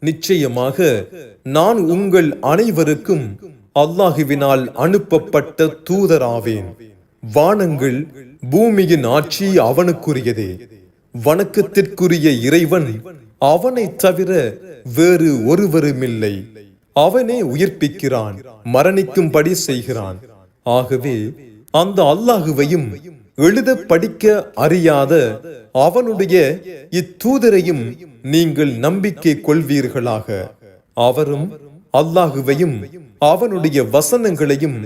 நிச்சயமாக நான் உங்கள் அனைவருக்கும் அல்லாஹுவினால் அனுப்பப்பட்ட தூதராவேன். வானங்கள் பூமியின் ஆட்சி அவனுக்குரியதே. வணக்கத்திற்குரிய இறைவன் அவனை தவிர வேறு ஒருவருமில்லை. அவனே உயிர்ப்பிக்கிறான், மரணிக்கும்படி செய்கிறான். ஆகவே அந்த அல்லாஹுவையும் எழுத படிக்க அறியாத அவனுடைய இத்தூதரையும் நீங்கள் நம்பிக்கை கொள்வீர்களாக. அவரும் அல்லாஹுவையும் அவனுடைய வசனங்களையும்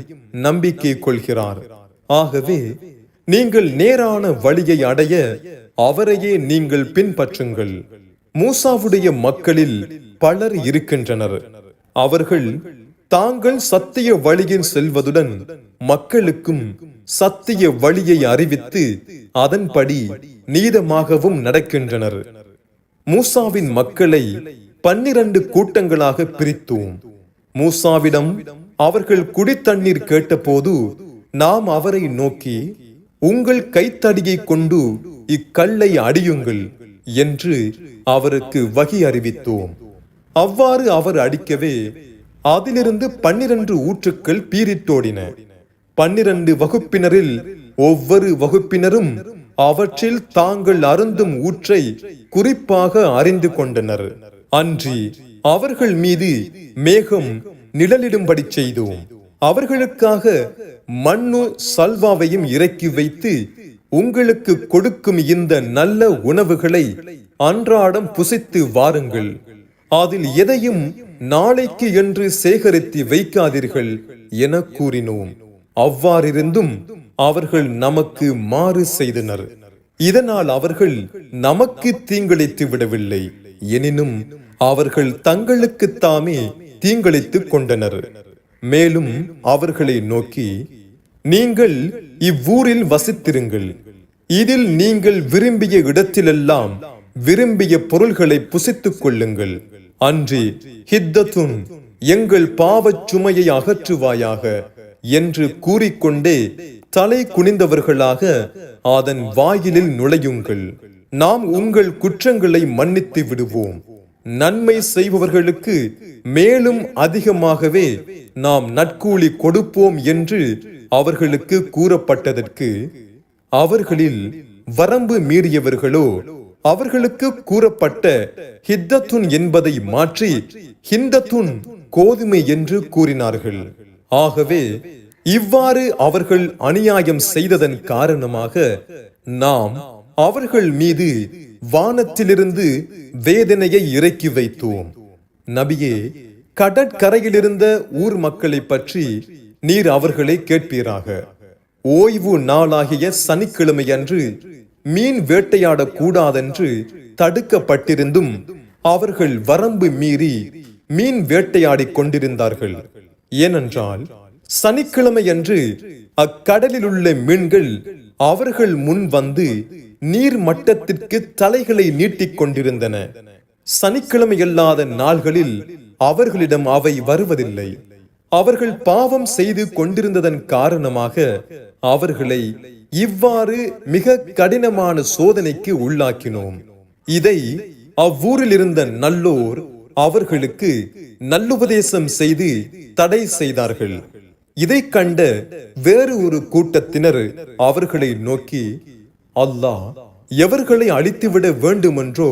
நம்பிக்கை கொள்கிறார். ஆகவே நீங்கள் நேரான வழியை அடைய அவரையே நீங்கள் பின்பற்றுங்கள். மூசாவுடைய மக்களில் பலர் இருக்கின்றனர். அவர்கள் தாங்கள் சத்திய வழியில் செல்வதுடன் மக்களுக்கும் சத்திய வழியை அறிவித்து அதன்படி நீதமாகவும் நடக்கின்றனர். மூசாவின் மக்களை 12 கூட்டங்களாக பிரித்தோம். மூசாவிடம் அவர்கள் குடித்தண்ணீர் கேட்டபோது நாம் அவரை நோக்கி, உங்கள் கைத்தடியை கொண்டு இக்கல்லை அடியுங்கள் என்று அவருக்கு வகி அறிவித்தோம். அவ்வாறு அவர் அடிக்கவே அதிலிருந்து 12 ஊற்றுக்கள் பீரிட்டோடின. 12 வகுப்பினரில் ஒவ்வொரு வகுப்பினரும் அவற்றில் தாங்கள் அருந்தும் ஊற்றை குறிப்பாக அறிந்து கொண்டனர். அன்றி அவர்கள் மீது மேகம் நிழலிடும்படி செய்தோம். அவர்களுக்காக மண்ணு சல்வாவையும் இறக்கி வைத்து, உங்களுக்கு கொடுக்கும் இந்த நல்ல உணவுகளை அன்றாடம் புசித்து வாருங்கள். அதில் எதையும் நாளைக்கு என்று சேகரித்து வைக்காதீர்கள் என கூறினோம். அவ்வாறிருந்தும் அவர்கள் நமக்கு மாறு செய்தனர். இதனால் அவர்கள் நமக்கு தீங்கிழைத்து விடவில்லை, எனினும் அவர்கள் தங்களுக்கு தாமே தீங்கிழைத்துக் கொண்டனர். மேலும் அவர்களை நோக்கி, நீங்கள் இவ்வூரில் வசித்திருங்கள். இதில் நீங்கள் விரும்பிய இடத்திலெல்லாம் விரும்பிய பொருள்களை புசித்துக் கொள்ளுங்கள். அன்றி ஹித்தத்துன், எங்கள் பாவச் சுமையை அகற்றுவாயாக என்று கூறிக்கொண்டே தலை குனிந்தவர்களாக அதன் வாயிலில் நுழையுங்கள். நாம் உங்கள் குற்றங்களை மன்னித்து விடுவோம். நன்மை செய்பவர்களுக்கு மேலும் அதிகமாகவே நாம் நற்கூலி கொடுப்போம் என்று அவர்களுக்கு கூறப்பட்டதற்கு, அவர்களில் வரம்பு மீறியவர்களோ அவர்களுக்கு கூறப்பட்ட ஹித்தத்துன் என்பதை மாற்றி ஹிந்தத்துன், கோதுமை என்று கூறினார்கள். ஆகவே இவ்வாறு அவர்கள் அநியாயம் செய்ததன் காரணமாக நாம் அவர்கள் மீது வானத்திலிருந்து வேதனையை இறக்கி வைத்தோம். நபியே, கடற்கரையிலிருந்த ஊர் மக்களை பற்றி நீர் அவர்களை கேட்பீராக. ஓய்வு நாளாகிய சனிக்கிழமை அன்று மீன் வேட்டையாடக் கூடாதென்று தடுக்கப்பட்டிருந்தும் அவர்கள் வரம்பு மீறி மீன் வேட்டையாடிக் கொண்டிருந்தார்கள். ஏனென்றால் சனிக்கிழமை அன்று அக்கடலில் உள்ள மீன்கள் அவர்கள் முன் வந்து நீர் மட்டத்திற்கு தலைகளை நீட்டிக் கொண்டிருந்தன. சனிக்கிழமை அல்லாத நாள்களில் அவர்களிடம் அவை வருவதில்லை. அவர்கள் பாவம் செய்து கொண்டிருந்ததன் காரணமாக அவர்களை இவ்வாறு மிக கடினமான சோதனைக்கு உள்ளாக்கினோம். இதை அவ்வூரில் இருந்த நல்லோர் அவர்களுக்கு நல்லுபதேசம் செய்து தடை செய்தார்கள். இதை கண்ட வேறு ஒரு கூட்டத்தினர் அவர்களை நோக்கி, அல்லாஹ் எவர்களை அழித்துவிட வேண்டுமென்றோ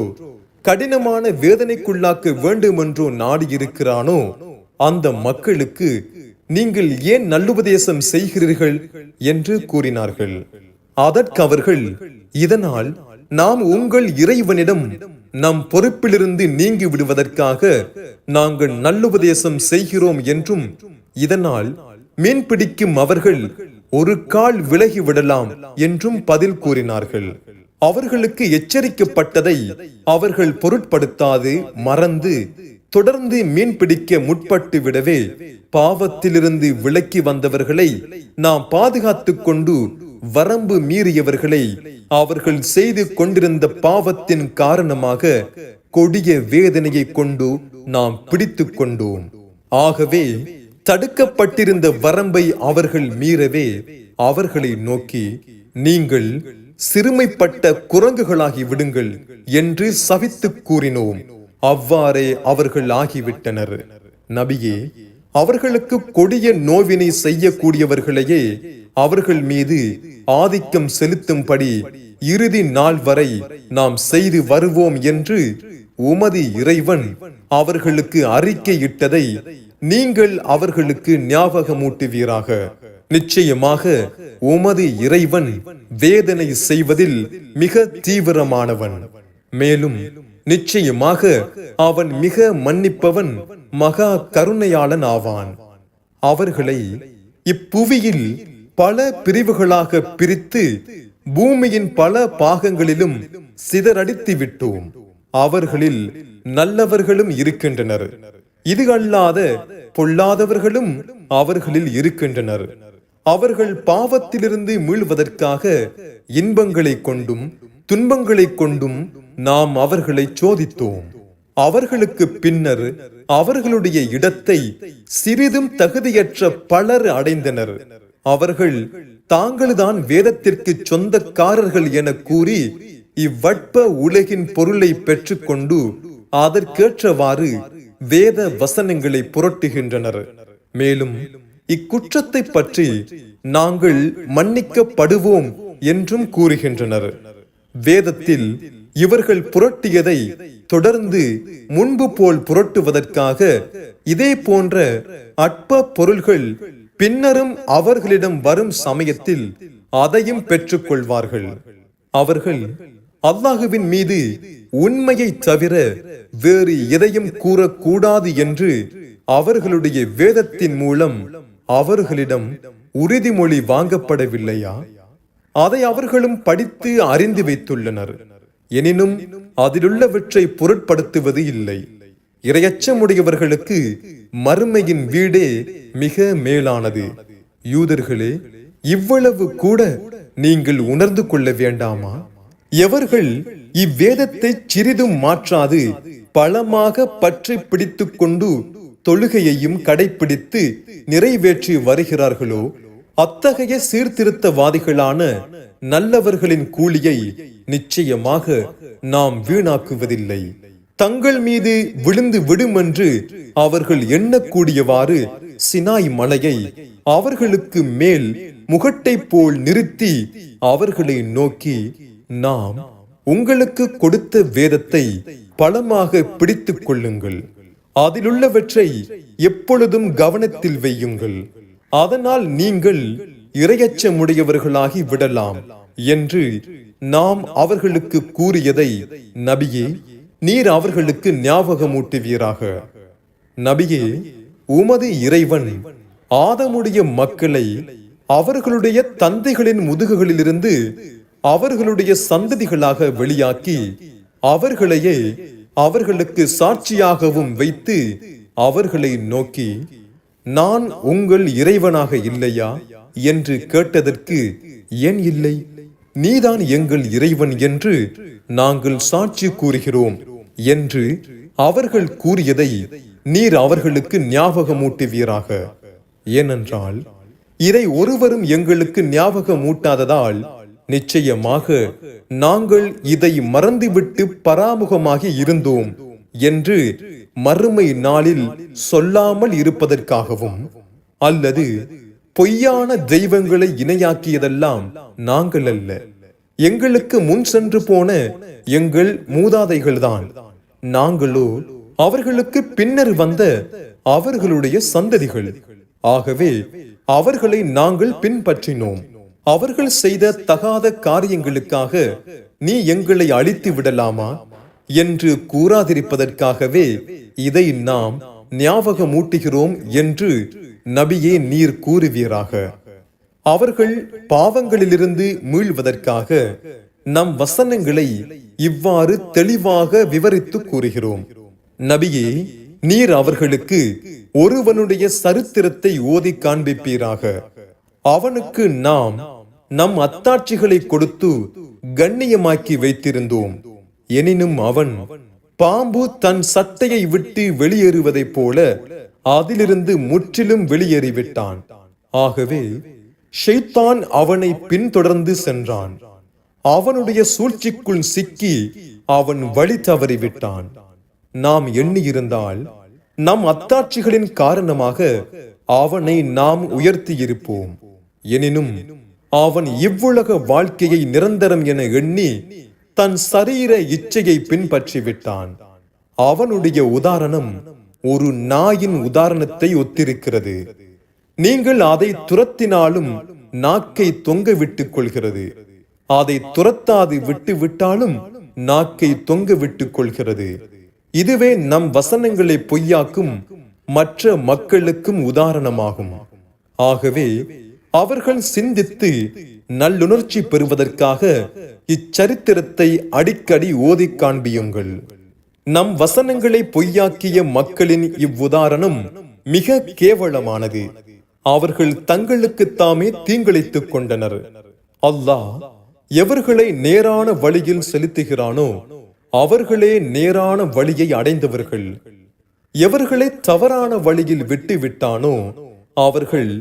கடினமான வேதனைக்குள்ளாக்க வேண்டுமென்றோ நாடி இருக்கிறானோ அந்த மக்களுக்கு நீங்கள் ஏன் நல்லுபதேசம் செய்கிறீர்கள் என்று கூறினார்கள். அதற்கு அவர்கள், இதனால் நாம் உங்கள் இறைவனிடம் நம் பொறுப்பிலிருந்து நீங்கி விடுவதற்காக நாங்கள் நல்லுபதேசம் செய்கிறோம் என்றும், இதனால் மீன்பிடிக்கும் அவர்கள் ஒரு கால் விலகி விடலாம் என்றும் பதில் கூறினார்கள். அவர்களுக்கு எச்சரிக்கப்பட்டதை அவர்கள் பொருட்படுத்தாது மறந்து தொடர்ந்து மீன்பிடிக்க முற்பட்டு விடவே பாவத்திலிருந்து விலக்கி வந்தவர்களை நாம் பாதுகாத்துக் கொண்டு வரம்பு மீறியவர்களை அவர்கள் செய்து கொண்டிருந்த பாவத்தின் காரணமாக கொடிய வேதனையை கொண்டு நாம் பிடித்துக் கொண்டோம். ஆகவே தடுக்கப்பட்டிருந்த வரம்பை அவர்கள் மீறவே அவர்களை நோக்கி, நீங்கள் சிறுமைப்பட்ட குரங்குகளாகி விடுங்கள் என்று சபித்து கூறினோம். அவ்வாறே அவர்கள் ஆகிவிட்டனர். நபியே, அவர்களுக்கு கொடிய நோவினை செய்யக்கூடியவர்களையே அவர்கள் மீது ஆதிக்கம் செலுத்தும்படி இறுதி நாள் வரை நாம் செய்து வருவோம் என்று உமது இறைவன் அவர்களுக்கு அறிக்கையிட்டதை நீங்கள் அவர்களுக்கு ஞாபகமூட்டுவீராக. நிச்சயமாக உமது இறைவன் வேதனை செய்வதில் மிக தீவிரமானவன். மேலும் நிச்சயமாக அவன் மிக மன்னிப்பவன், மகா கருணையாளன் ஆவான். அவர்களை இப்புவியில் பல பிரிவுகளாக பிரித்து பூமியின் பல பாகங்களிலும் சிதறடித்து விட்டோம். அவர்களில் நல்லவர்களும் இருக்கின்றனர், இது அல்லாத பொல்லாதவர்களும் அவர்களில் இருக்கின்றனர். அவர்கள் பாவத்திலிருந்து மீள்வதற்காக இன்பங்களை கொண்டும் துன்பங்களை கொண்டும் நாம் அவர்களை சோதித்தோம். அவர்களுக்கு பின்னர் அவர்களுடைய இடத்தை சிறிதும் தகுதியற்ற பலர் அடைந்தனர். அவர்கள் தாங்கள்தான் வேதத்திற்கு சொந்தக்காரர்கள் என கூறி இவ்வட்ப உலகின் பொருளை பெற்றுக்கொண்டு அதற்கேற்றவாறு வேத வசனங்களை புரட்டுகின்றனர். மேலும் இக்குற்றத்தை பற்றி நாங்கள் மன்னிக்கப்படுவோம் என்றும் கூறுகின்றனர். வேதத்தில் இவர்கள் புரட்டியதை தொடர்ந்து முன்பு போல் புரட்டுவதற்காக இதே போன்ற அற்ப பொருள்கள் பின்னரும் அவர்களிடம் வரும் சமயத்தில் அதையும் பெற்றுக் கொள்வார்கள். அவர்கள் அல்லாஹுவின் மீது உண்மையை தவிர வேறு எதையும் கூறக்கூடாது என்று அவர்களுடைய வேதத்தின் மூலம் அவர்களிடம் உறுதிமொழி வாங்கப்படவில்லையா? அதை அவர்களும் படித்து அறிந்து வைத்துள்ளனர். எனினும் அதிலுள்ளவற்றை பொருட்படுத்துவது இல்லை. இரையச்சமுடையவர்களுக்கு மறுமையின் வீடே மிக மேலானது. யூதர்களே, இவ்வளவு கூட நீங்கள் உணர்ந்து கொள்ள வேண்டாமா? எவர்கள் இவ்வேதத்தை சிறிதும் மாற்றாது பலமாக பற்றி பிடித்துக் கொண்டு தொழுகையையும் கடைபிடித்து நிறைவேற்றி வருகிறார்களோ, அத்தகைய சீர்திருத்தவாதிகளான நல்லவர்களின் கூலியை நிச்சயமாக நாம் வீணாக்குவதில்லை. தங்கள் மீது விழுந்து விடும் என்று அவர்கள் எண்ணக்கூடியவாறு சினாய் மலையை அவர்களுக்கு மேல் முகட்டை போல் நிறுத்தி அவர்களை நோக்கி, நாம் உங்களுக்கு கொடுத்த வேதத்தை பலமாக பிடித்துக் கொள்ளுங்கள், அதிலுள்ளவற்றை எப்பொழுதும் கவனத்தில் வையுங்கள், அதனால் நீங்கள் இரையச்சமுடையவர்களாகி விடலாம் என்று நாம் அவர்களுக்கு கூறியதை நபியே நீர் அவர்களுக்கு ஞாபகமூட்டுவீராக. நபியே, உமது இறைவன் ஆதமுடைய மக்களை அவர்களுடைய தந்தைகளின் முதுகுகளிலிருந்து அவர்களுடைய சந்ததிகளாக வெளியாக்கி அவர்களையே அவர்களுக்கு சாட்சியாகவும் வைத்து அவர்களை நோக்கி, நான் உங்கள் இறைவனாக இல்லையா என்று கேட்டதற்கு, ஏன் இல்லை, நீதான் எங்கள் இறைவன் என்று நாங்கள் சாட்சி கூறுகிறோம் என்று அவர்கள் கூறியதை நீர் அவர்களுக்கு ஞாபகமூட்டுவீராக. ஏனென்றால் இதை ஒருவரும் எங்களுக்கு ஞாபகமூட்டாததால் நிச்சயமாக நாங்கள் இதை மறந்துவிட்டு பராமுகமாகி இருந்தோம் என்று மறுமை நாளில் சொல்லாமல் இருப்பதற்காகவும், அல்லது பொய்யான தெய்வங்களை இணையாக்கியதெல்லாம் நாங்கள் அல்ல, எங்களுக்கு முன் சென்று போன எங்கள் மூதாதைகள்தான், நாங்களோ அவர்களுக்கு பின்னர் வந்த அவர்களுடைய சந்ததிகள். ஆகவே அவர்களை நாங்கள் பின்பற்றினோம். அவர்கள் செய்த தகாத காரியங்களுக்காக நீ எங்களை அழித்து விடலாமா என்று கூறாதிருப்பதற்காகவே இதை நாம் ஞாபகமூட்டுகிறோம் என்று நபியே நீர் கூறுவீராக. அவர்கள் பாவங்களிலிருந்து மீள்வதற்காக நம் வசனங்களை இவ்வாறு தெளிவாக விவரித்து கூறுகிறோம். நபியே, நீர் அவர்களுக்கு ஒருவனுடைய சரித்திரத்தை ஓதி காண்பிப்பீராக. அவனுக்கு நாம் நம் அத்தாட்சிகளை கொடுத்து கண்ணியமாக்கி வைத்திருந்தோம். எனினும் அவன் பாம்பு தன் சட்டையை விட்டு வெளியேறுவதைப் போல அதிலிருந்து முற்றிலும் வெளியேறிவிட்டான். ஆகவே ஷைத்தான் அவனை பின்தொடர்ந்து சென்றான். அவனுடைய சூழ்ச்சிக்குள் சிக்கி அவன் வழி தவறிவிட்டான். நாம் எண்ணியிருந்தால் நம் அத்தாட்சிகளின் காரணமாக அவனை நாம் உயர்த்தி இருப்போம். எனினும் அவன் இவ்வுலக வாழ்க்கையை நிரந்தரம் என எண்ணி தன் சரீர இச்சையை பின்பற்றி விட்டான். அவனுடைய உதாரணம் ஒரு நாயின் உதாரணத்தை ஒத்திருக்கிறது. நீங்கள் அதை துரத்தினாலும் நாக்கை தொங்க விட்டுக் கொள்கிறது, அதை துரத்தாது விட்டு விட்டாலும் நாக்கை தொங்க விட்டுக் கொள்கிறது. இதுவே நம் வசனங்களை பொய்யாக்கும் மற்ற மக்களுக்கும் உதாரணமாகும். ஆகவே அவர்கள் சிந்தித்து நல்லுணர்ச்சி பெறுவதற்காக இச்சரித்திரத்தை அடிக்கடி ஓதி காண்பியுங்கள். நம் வசனங்களை பொய்யாக்கிய மக்களின் இவ்வுதாரணம் மிக கேவலமானது. அவர்கள் தங்களுக்கு தாமே தீங்கிழைத்துக் கொண்டனர். அல்லாஹ் எவர்களை நேரான வழியில் செலுத்துகிறானோ அவர்களே நேரான வழியை அடைந்தவர்கள். எவர்களை தவறான வழியில் விட்டு விட்டானோ அவர்கள்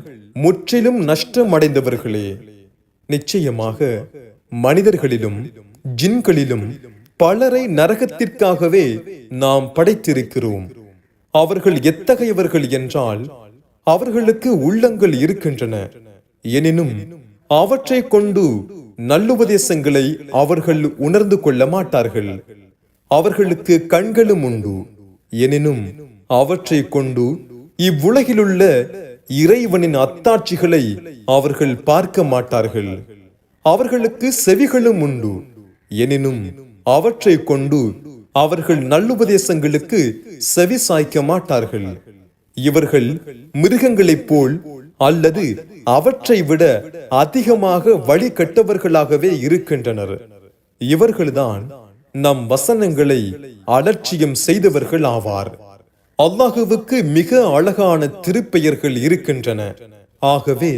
முற்றிலும் நஷ்டமடைந்தவர்களே. நிச்சயமாக மனிதர்களிலும் ஜின்களிலும் பலரை நரகத்திற்காகவே நாம் படைத்திருக்கிறோம். அவர்கள் எத்தகையவர்கள் என்றால், அவர்களுக்கு உள்ளங்கள் இருக்கின்றன, எனினும் அவற்றை கொண்டு நல்லுபதேசங்களை அவர்கள் உணர்ந்து கொள்ள மாட்டார்கள். அவர்களுக்கு கண்களும் உண்டு, எனினும் அவற்றை கொண்டு இவ்வுலகிலுள்ள இறைவனின் அத்தாட்சிகளை அவர்கள் பார்க்க மாட்டார்கள். அவர்களுக்கு செவிகளும் உண்டு, எனினும் அவற்றை கொண்டு அவர்கள் நல்லுபதேசங்களுக்கு செவி சாய்க்க மாட்டார்கள். இவர்கள் மிருகங்களைப் போல் அல்லது அவற்றை விட அதிகமாக வழி கட்டவர்களாகவே இருக்கின்றனர். இவர்கள்தான் நம் வசனங்களை அலட்சியம் செய்தவர்கள் ஆவார். அல்லாஹுவுக்கு மிக அழகான திருப்பெயர்கள் இருக்கின்றன. ஆகவே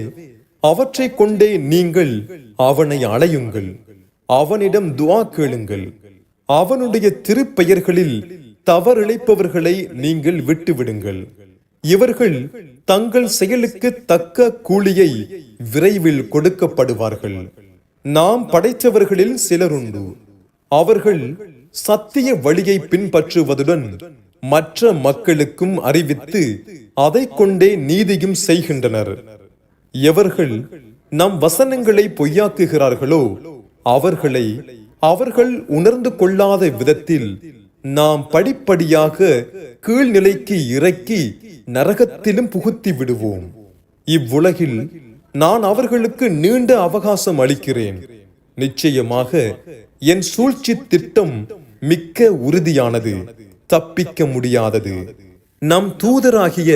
அவற்றை கொண்டே நீங்கள் அவனை அழையுங்கள், அவனிடம் துஆ கேளுங்கள். அவனுடைய திருப்பெயர்களில் தவறிழைப்பவர்களை நீங்கள் விட்டுவிடுங்கள். இவர்கள் தங்கள் செயலுக்கு தக்க கூலியை விரைவில் கொடுக்கப்படுவார்கள். நாம் படைத்தவர்களில் சிலருண்டு, அவர்கள் சத்திய வழியை பின்பற்றுவதுடன் மற்ற மக்களுக்கும் அறிவித்து அதை கொண்டே நீதியும் செய்கின்றனர். எவர்கள் நம் வசனங்களை பொய்யாக்குகிறார்களோ அவர்களை அவர்கள் உணர்ந்து கொள்ளாத விதத்தில் நாம் படிப்படியாக கீழ்நிலைக்கு இறக்கி நரகத்திலும் புகுத்தி விடுவோம். இவ்வுலகில் நான் அவர்களுக்கு நீண்ட அவகாசம் அளிக்கிறேன். நிச்சயமாக என் சூழ்ச்சி திட்டம் மிக்க உறுதியானது, தப்பிக்க முடியாதது. நம் தூதராகிய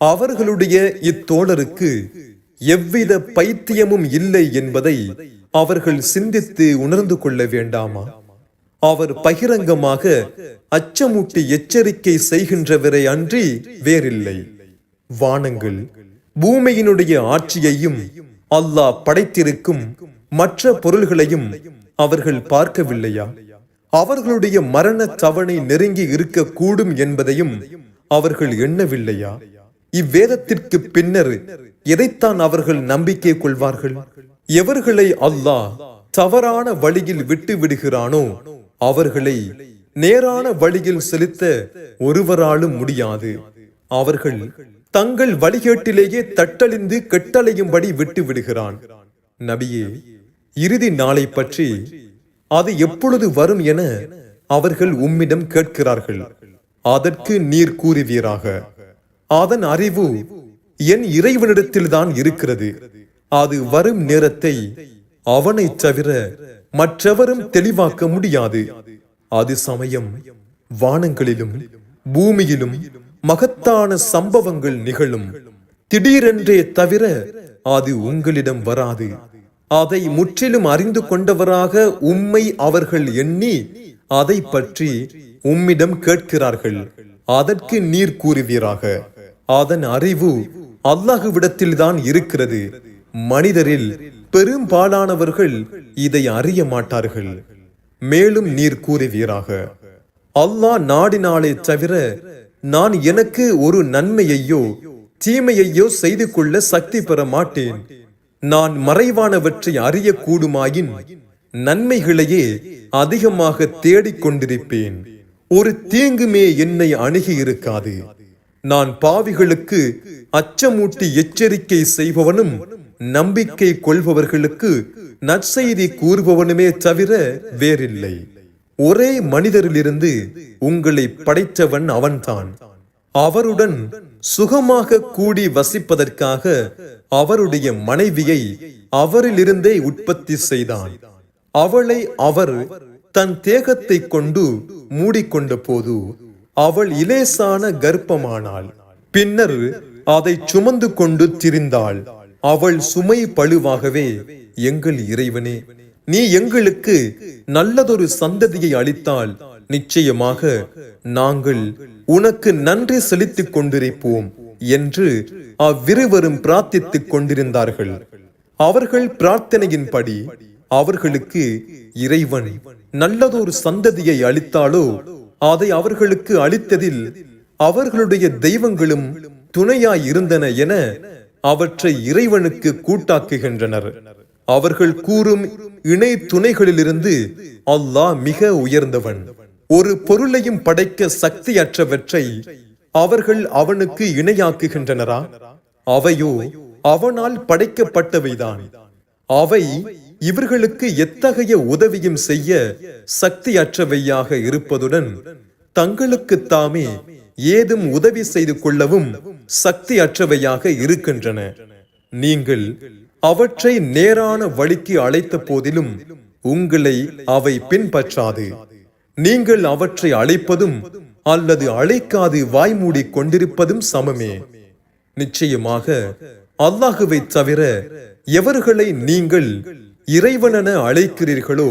அவர்களுடைய இத்தோழருக்கு எவ்வித பைத்தியமும் இல்லை என்பதை அவர்கள் சிந்தித்து உணர்ந்து கொள்ள வேண்டாமா? அவர் பகிரங்கமாக அச்சமூட்டி எச்சரிக்கை செய்கின்றவரை அன்றி வேறில்லை. வானங்கள் பூமியினுடைய ஆட்சியையும் அல்லாஹ் படைத்திருக்கும் மற்ற பொருள்களையும் அவர்கள் பார்க்கவில்லையா? அவர்களுடைய மரண தவணை நெருங்கி இருக்க கூடும் என்பதையும் அவர்கள் எண்ணவில்லையா? இவ்வேதத்திற்கு பின்னர் எதைத்தான் அவர்கள் நம்பிக்கை கொள்வார்கள்? எவர்களை அல்லாஹ் தவறான வழியில் விட்டு விடுகிறானோ அவர்களை நேரான வழியில் செலுத்த ஒருவராலும் முடியாது. அவர்கள் தங்கள் வழிகேட்டிலேயே தட்டழிந்து கெட்டளையும்படி விட்டு விடுகிறான். நபியே, இறுதி நாளை பற்றி அது எப்பொழுது வரும் என அவர்கள் உம்மிடம் கேட்கிறார்கள். அதற்கு நீர் கூறுவீராக, அதன் அறிவு என் இறைவனிடத்தில்தான் இருக்கிறது. அது வரும் நேரத்தை அவனை தவிர மற்றவரும் தெளிவாக்க முடியாது. அது சமயம் வானங்களிலும் பூமியிலும் மகத்தான சம்பவங்கள் நிகழும். திடீரென்றே தவிர அது உங்களிடம் வராது. அதை முற்றிலும் அறிந்து கொண்டவராக உம்மை அவர்கள் எண்ணி அதை பற்றி உம்மிடம் கேட்கிறார்கள். அதற்கு நீர் கூறுவீராக, அதன் அறிவு அல்லாஹ்விடத்தில்தான் இருக்கிறது. மனிதரில் பெரும்பாலானவர்கள் இதை அறிய மாட்டார்கள். மேலும் நீர் கூறுவீராக, அல்லாஹ் நாடினாலே தவிர நான் எனக்கு ஒரு நன்மையையோ தீமையையோ செய்து கொள்ள சக்தி பெற மாட்டேன். நான் மறைவானவற்றை அறிய கூடுமாயின் நன்மைகளையே அதிகமாக தேடிக் கொண்டிருப்பேன். ஒரு தீங்குமே என்னை அணுகி இருக்காது. நான் பாவிகளுக்கு அச்சமூட்டி எச்சரிக்கை செய்பவனும் நம்பிக்கை கொள்பவர்களுக்கு நற்செய்தி கூறுபவனுமே தவிர வேறில்லை. ஒரே மனிதரிலிருந்து உங்களை படைத்தவன் அவன்தான். அவருடன் சுகமாக கூடி வசிப்பதற்காக அவருடைய மனைவியை அவரிலிருந்தே உற்பத்தி செய்தான். அவளை அவர் தன் தேகத்தை கொண்டு மூடிக்கொண்ட போது அவள் இலேசான கர்ப்பமானாள். பின்னர் அதை சுமந்து கொண்டு திரிந்தாள். அவள் சுமை பழுவாகவே, எங்கள் இறைவனே, நீ எங்களுக்கு நல்லதொரு சந்ததியை அளித்தால் நிச்சயமாக நாங்கள் உனக்கு நன்றி செலுத்திக் கொண்டிருப்போம் என்று அவ்விருவரும் பிரார்த்தித்துக் கொண்டிருந்தார்கள். அவர்கள் பிரார்த்தனையின்படி அவர்களுக்கு இறைவன் நல்லதொரு சந்ததியை அளித்தாலோ அதை அவர்களுக்கு அளித்ததில் அவர்களுடைய தெய்வங்களும் துணையாய் இருந்தன என அவற்றை இறைவனுக்கு கூட்டாக்குகின்றனர். அவர்கள் கூறும் இணை துணைகளிலிருந்து அல்லாஹ் மிக உயர்ந்தவன். ஒரு பொருளையும் படைக்க சக்தியற்றவற்றை அவர்கள் அவனுக்கு இணையாக்குகின்றனரா? அவையோ அவனால் படைக்கப்பட்டவைதான். அவை இவர்களுக்கு எத்தகைய உதவியும் செய்ய சக்தியற்றவையாக இருப்பதுடன் தங்களுக்கு தாமே ஏதும் உதவி செய்து கொள்ளவும் சக்தியற்றவையாக இருக்கின்றன. நீங்கள் அவற்றை நேரான வழிக்கு அழைத்த போதிலும் உங்களை அவை பின்பற்றாது. நீங்கள் அவற்றை அழைப்பதும் அல்லது அழைக்காது வாய்மூடி கொண்டிருப்பதும் சமமே. நிச்சயமாக அல்லாஹுவை தவிர எவர்களை நீங்கள் இறைவனென அழைக்கிறீர்களோ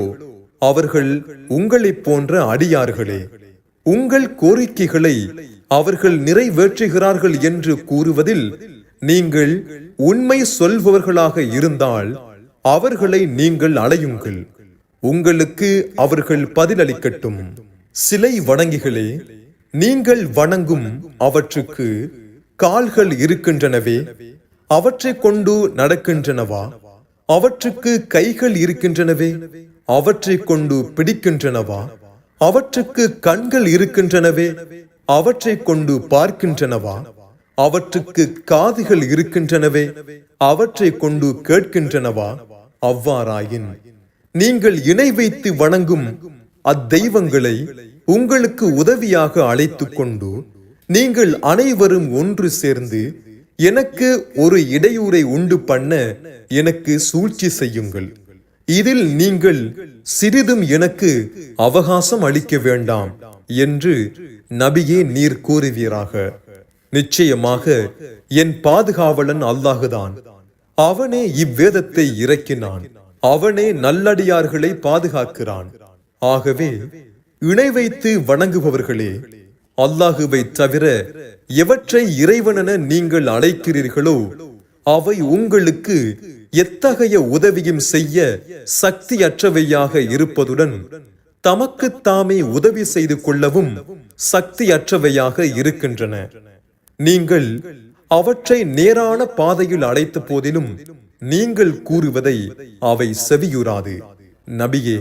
அவர்கள் உங்களைப் போன்ற அடியார்களே. உங்கள் கோரிக்கைகளை அவர்கள் நிறைவேற்றுகிறார்கள் என்று கூறுவதில் நீங்கள் உண்மை சொல்பவர்களாக இருந்தால் அவர்களை நீங்கள் அழையுங்கள். உங்களுக்கு அவர்கள் பதிலளிக்கட்டும். சிலை வணங்கிகளே, நீங்கள் வணங்கும் அவற்றுக்கு கால்கள் இருக்கின்றனவே, அவற்றை கொண்டு நடக்கின்றனவா? அவற்றுக்கு கைகள் இருக்கின்றனவே, அவற்றை கொண்டு பிடிக்கின்றனவா? அவற்றுக்கு கண்கள் இருக்கின்றனவே, அவற்றை கொண்டு பார்க்கின்றனவா? அவற்றுக்கு காதுகள் இருக்கின்றனவே, அவற்றை கொண்டு கேட்கின்றனவா? அவ்வாறாயின் நீங்கள் இணை வைத்து வணங்கும் அத்தெய்வங்களை உங்களுக்கு உதவியாக அழைத்துக் கொண்டு நீங்கள் அனைவரும் ஒன்று சேர்ந்து எனக்கு ஒரு இடையூறை உண்டு பண்ண எனக்கு சூழ்ச்சி செய்யுங்கள். இதில் நீங்கள் சிறிதும் எனக்கு அவகாசம் அளிக்க வேண்டாம் என்று நபியே நீர் கூறுவீராக. நிச்சயமாக என் பாதுகாவலன் அல்லாஹுதான். அவனே இவ்வேதத்தை இறக்கினான். அவனே நல்லடியார்களை பாதுகாக்கிறான். ஆகவே இணை வைத்து வணங்குபவர்களே, அல்லாஹுவை தவிர எவற்றை இறைவனென நீங்கள் அழைக்கிறீர்களோ அவை உங்களுக்கு எத்தகைய உதவியும் செய்ய சக்தியற்றவையாக இருப்பதுடன் தமக்கு தாமே உதவி செய்து கொள்ளவும் சக்தியற்றவையாக இருக்கின்றன. நீங்கள் அவற்றை நேரான பாதையில் அழைத்த போதிலும் நீங்கள் கூறுவதை அவை செவியுறாது. நபியே,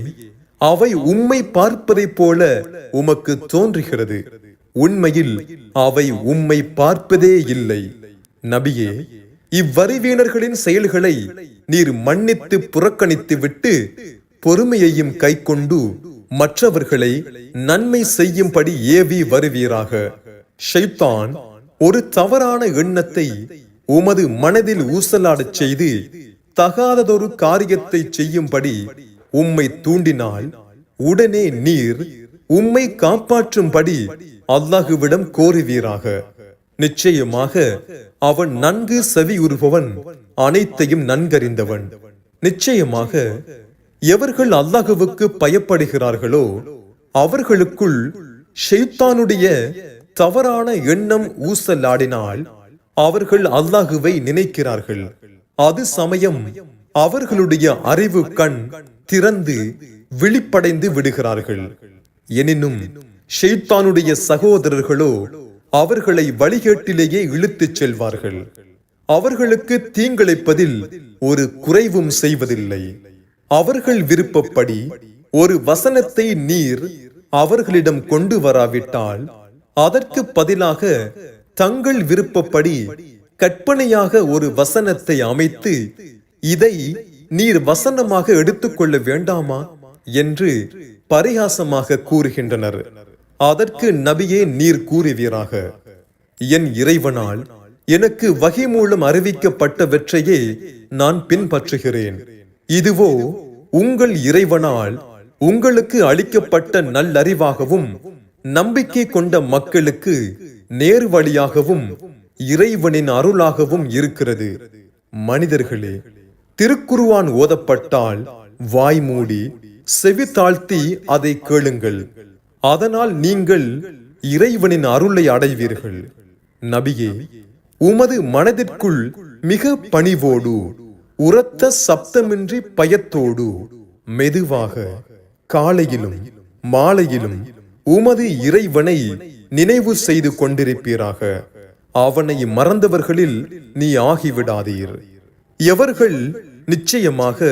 அவை உம்மை பார்ப்பதை போல உமக்கு தோன்றுகிறது. உண்மையில் அவை உம்மை பார்ப்பதே இல்லை. நபியே, இவ்வறிவீனர்களின் செயல்களை நீர் மன்னித்து புறக்கணித்து விட்டு பொறுமையையும் கை கொண்டு மற்றவர்களை நன்மை செய்யும்படி ஏவி வருவீராக. ஷைத்தான் ஒரு தவறான எண்ணத்தை உமது மனதில் ஊசலாடச் செய்து தகாததொரு காரியத்தை செய்யும்படி உம்மை தூண்டினால் உடனே நீர் உம்மை காப்பாற்றும்படி அல்லாஹுவிடம் கோருவீராக. நிச்சயமாக அவன் நன்கு செவியுறுபவன், அனைத்தையும் நன்கறிந்தவன். நிச்சயமாக எவர்கள் அல்லாஹுவுக்கு பயப்படுகிறார்களோ அவர்களுக்குள் ஷைத்தானுடைய தவறான எண்ணம் ஊசலாடினால் அவர்கள் அல்லாஹுவை நினைக்கிறார்கள். அது சமயம் அவர்களுடைய அறிவு கண் திறந்து விழிப்படைந்து விடுகிறார்கள். எனினும் ஷைத்தானுடைய சகோதரர்களோ அவர்களை வழிகேட்டிலேயே இழுத்துச் செல்வார்கள். அவர்களுக்கு தீங்கிழைப்பதில் ஒரு குறைவும் செய்வதில்லை. அவர்கள் விருப்பப்படி ஒரு வசனத்தை நீர் அவர்களிடம் கொண்டு வராவிட்டால் அதற்கு பதிலாக தங்கள் விருப்பப்படி கற்பனையாக ஒரு வசனத்தை அமைத்து இதை நீர் வசனமாக எடுத்துக்கொள்ள வேண்டாமா என்று பரிகாசமாக கூறுகின்றனர். அதற்கு நபியே நீர் கூறுவீராக, என் இறைவனால் எனக்கு வகை மூலம் அறிவிக்கப்பட்டவற்றையே நான் பின்பற்றுகிறேன். இதுவோ உங்கள் இறைவனால் உங்களுக்கு அளிக்கப்பட்ட நல்லறிவாகவும் நம்பிக்கை கொண்ட மக்களுக்கு நேர் வழியாகவும் இறைவனின் அருளாகவும் இருக்கிறது. மனிதர்களே, திருக்குர்ஆன் ஓதப்பட்டால் வாய் மூடி செவி தாழ்த்தி அதை கேளுங்கள். அதனால் நீங்கள் இறைவனின் அருளை அடைவீர்கள். நபியே, உமது மனதிற்குள் மிக பணிவோடு, உரத்த சப்தமின்றி பயத்தோடு, மெதுவாக காலையிலும் மாலையிலும் உமது இறைவனை நினைவு செய்து கொண்டிருப்பீராக. அவனை மறந்தவர்களில் நீ ஆகிவிடாதீர். எவர்கள் நிச்சயமாக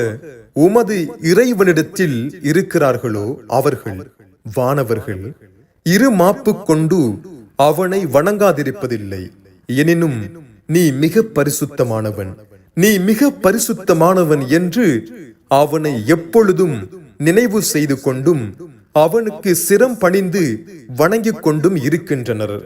உமது இறைவனிடத்தில் இருக்கிறார்களோ அவர்கள் வானவர்கள் இருமாப்பு கொண்டு அவனை வணங்காதிருப்பதில்லை. எனினும் நீ மிக பரிசுத்தமானவன், நீ மிக பரிசுத்தமானவன் என்று அவனை எப்பொழுதும் நினைவு செய்து கொண்டும் அவனுக்கு சிரம் பணிந்து வணங்கிக் கொண்டும் இருக்கின்றனர்.